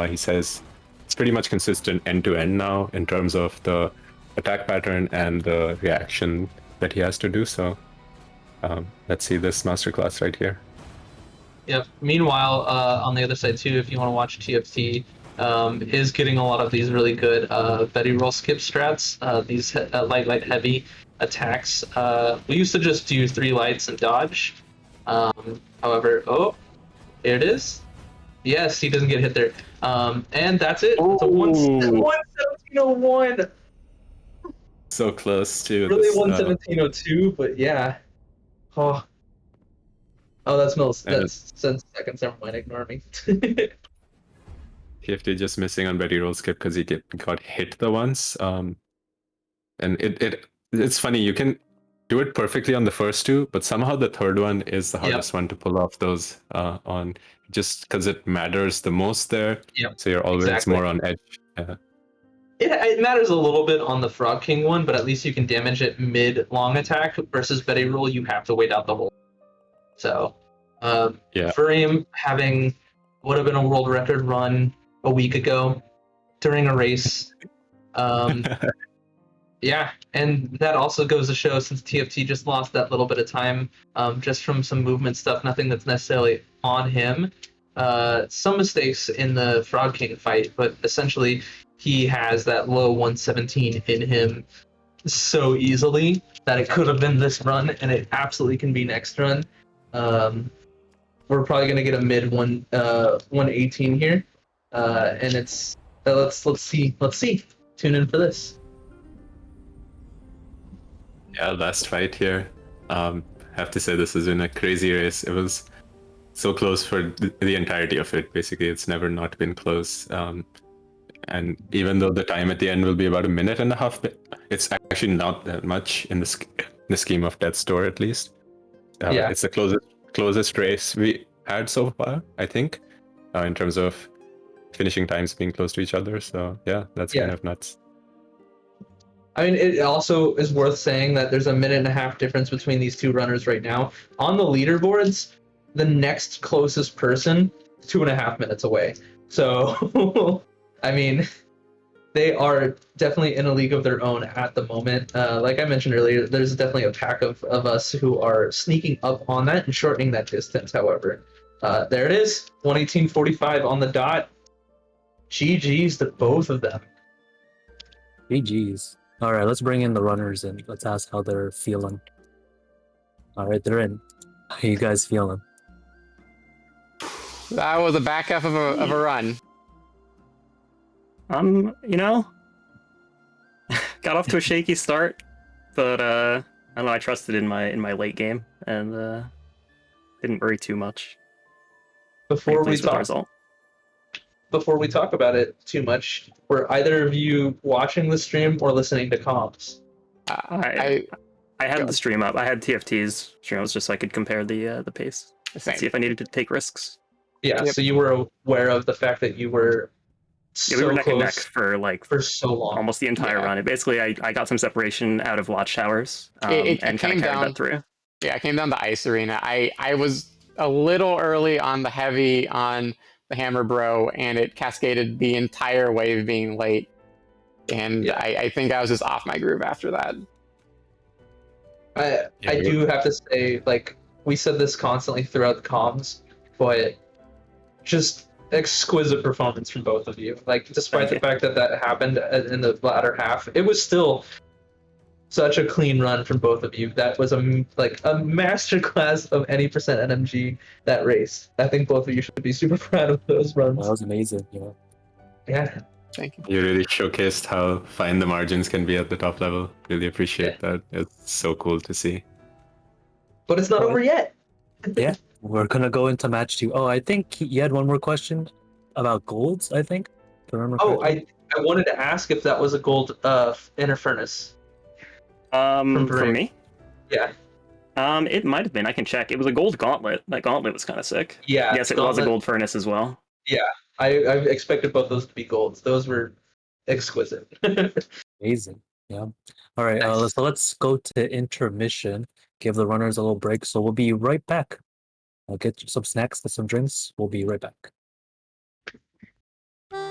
Speaker 3: He says it's pretty much consistent end to end now in terms of the attack pattern and the reaction that he has to do. So let's see this masterclass right here.
Speaker 2: Yep. Meanwhile, on the other side too, if you want to watch TFT, is getting a lot of these really good Betty roll skip strats. These light heavy attacks. We used to just do 3 lights and dodge. However, oh, there it is. Yes, he doesn't get hit there. And that's it. It's a 117.01.
Speaker 3: So close to
Speaker 2: Really
Speaker 3: this,
Speaker 2: 117.02, but yeah. Oh, that's Mills. That's 10 seconds. Never mind. Ignore me.
Speaker 3: TFT just missing on Betty roll skip because he got hit the once. And it's funny, you can do it perfectly on the first 2, but somehow the third one is the hardest one to pull off those on, just because it matters the most there.
Speaker 2: Yep.
Speaker 3: So you're always more on edge.
Speaker 2: It matters a little bit on the Frog King one, but at least you can damage it mid-long attack versus Betty roll, you have to wait out the whole. So, Vorime having would have been a world record run a week ago during a race. Yeah, and that also goes to show, since TFT just lost that little bit of time just from some movement stuff, nothing that's necessarily on him. Some mistakes in the Frog King fight, but essentially he has that low 117 in him so easily that it could have been this run, and it absolutely can be next run. We're probably gonna get a mid 118 here, and it's let's see. Tune in for this.
Speaker 3: Yeah, last fight here. Have to say this has been a crazy race. It was so close for the entirety of it. Basically, it's never not been close. And even though the time at the end will be about 1.5 minutes, it's actually not that much in the scheme of Death's Door, at least. It's the closest race we had so far, I think, in terms of finishing times being close to each other. So yeah, that's kind of nuts.
Speaker 2: I mean, it also is worth saying that there's a 1.5 minute difference between these 2 runners right now. On the leaderboards, the next closest person is 2.5 minutes away. So, I mean, they are definitely in a league of their own at the moment. Like I mentioned earlier, there's definitely a pack of us who are sneaking up on that and shortening that distance, however. There it is, 118.45 on the dot. GG's to both of them.
Speaker 1: GG's. All right, let's bring in the runners and let's ask how they're feeling. All right, they're in. How you guys feeling?
Speaker 5: That was a back half of a run.
Speaker 4: You know, got off to a shaky start, but I don't know. I trusted in my late game and didn't worry too much.
Speaker 2: Before we talk about it too much, were either of you watching the stream or listening to comms?
Speaker 4: I had the stream up. I had TFT's streams just so I could compare the pace. See if I needed to take risks.
Speaker 2: Yeah, so you were aware of the fact that you were
Speaker 4: we were neck and neck
Speaker 2: close
Speaker 4: for
Speaker 2: so long,
Speaker 4: almost the entire run. It basically, I got some separation out of watchtowers
Speaker 5: It
Speaker 4: and kind of carried that through.
Speaker 5: Yeah, it came down to Ice Arena. I was a little early on the heavy on the Hammer Bro, and it cascaded the entire wave being late. And I think I was just off my groove after that.
Speaker 2: I do have to say, like, we said this constantly throughout the comms, but just exquisite performance from both of you. Like, despite the fact that happened in the latter half, it was still such a clean run from both of you. That was a masterclass of any percent NMG that race. I think both of you should be super proud of those
Speaker 1: That
Speaker 2: runs.
Speaker 1: was amazing. Yeah.
Speaker 2: Yeah.
Speaker 5: Thank you.
Speaker 3: You really showcased how fine the margins can be at the top level. Really appreciate that. It's so cool to see.
Speaker 2: But it's not
Speaker 1: Oh,
Speaker 2: over yet.
Speaker 1: Yeah. We're gonna go into match 2. Oh, I think you had one more question about golds, I think. If I remember
Speaker 2: Oh,
Speaker 1: correctly.
Speaker 2: I wanted to ask if that was a gold inner furnace.
Speaker 4: For
Speaker 2: Vorime.
Speaker 4: me,
Speaker 2: Yeah.
Speaker 4: it might have been. I can check. It was a gold gauntlet. That gauntlet was kind of sick.
Speaker 2: Yeah.
Speaker 4: Yes, it was a gold furnace as well.
Speaker 2: I expected both those to be golds. Those were exquisite.
Speaker 1: Amazing. Yeah. All right.
Speaker 2: Nice.
Speaker 1: So let's go to intermission. Give the runners a little break. So we'll be right back. I'll get you some snacks and some drinks. We'll be right back.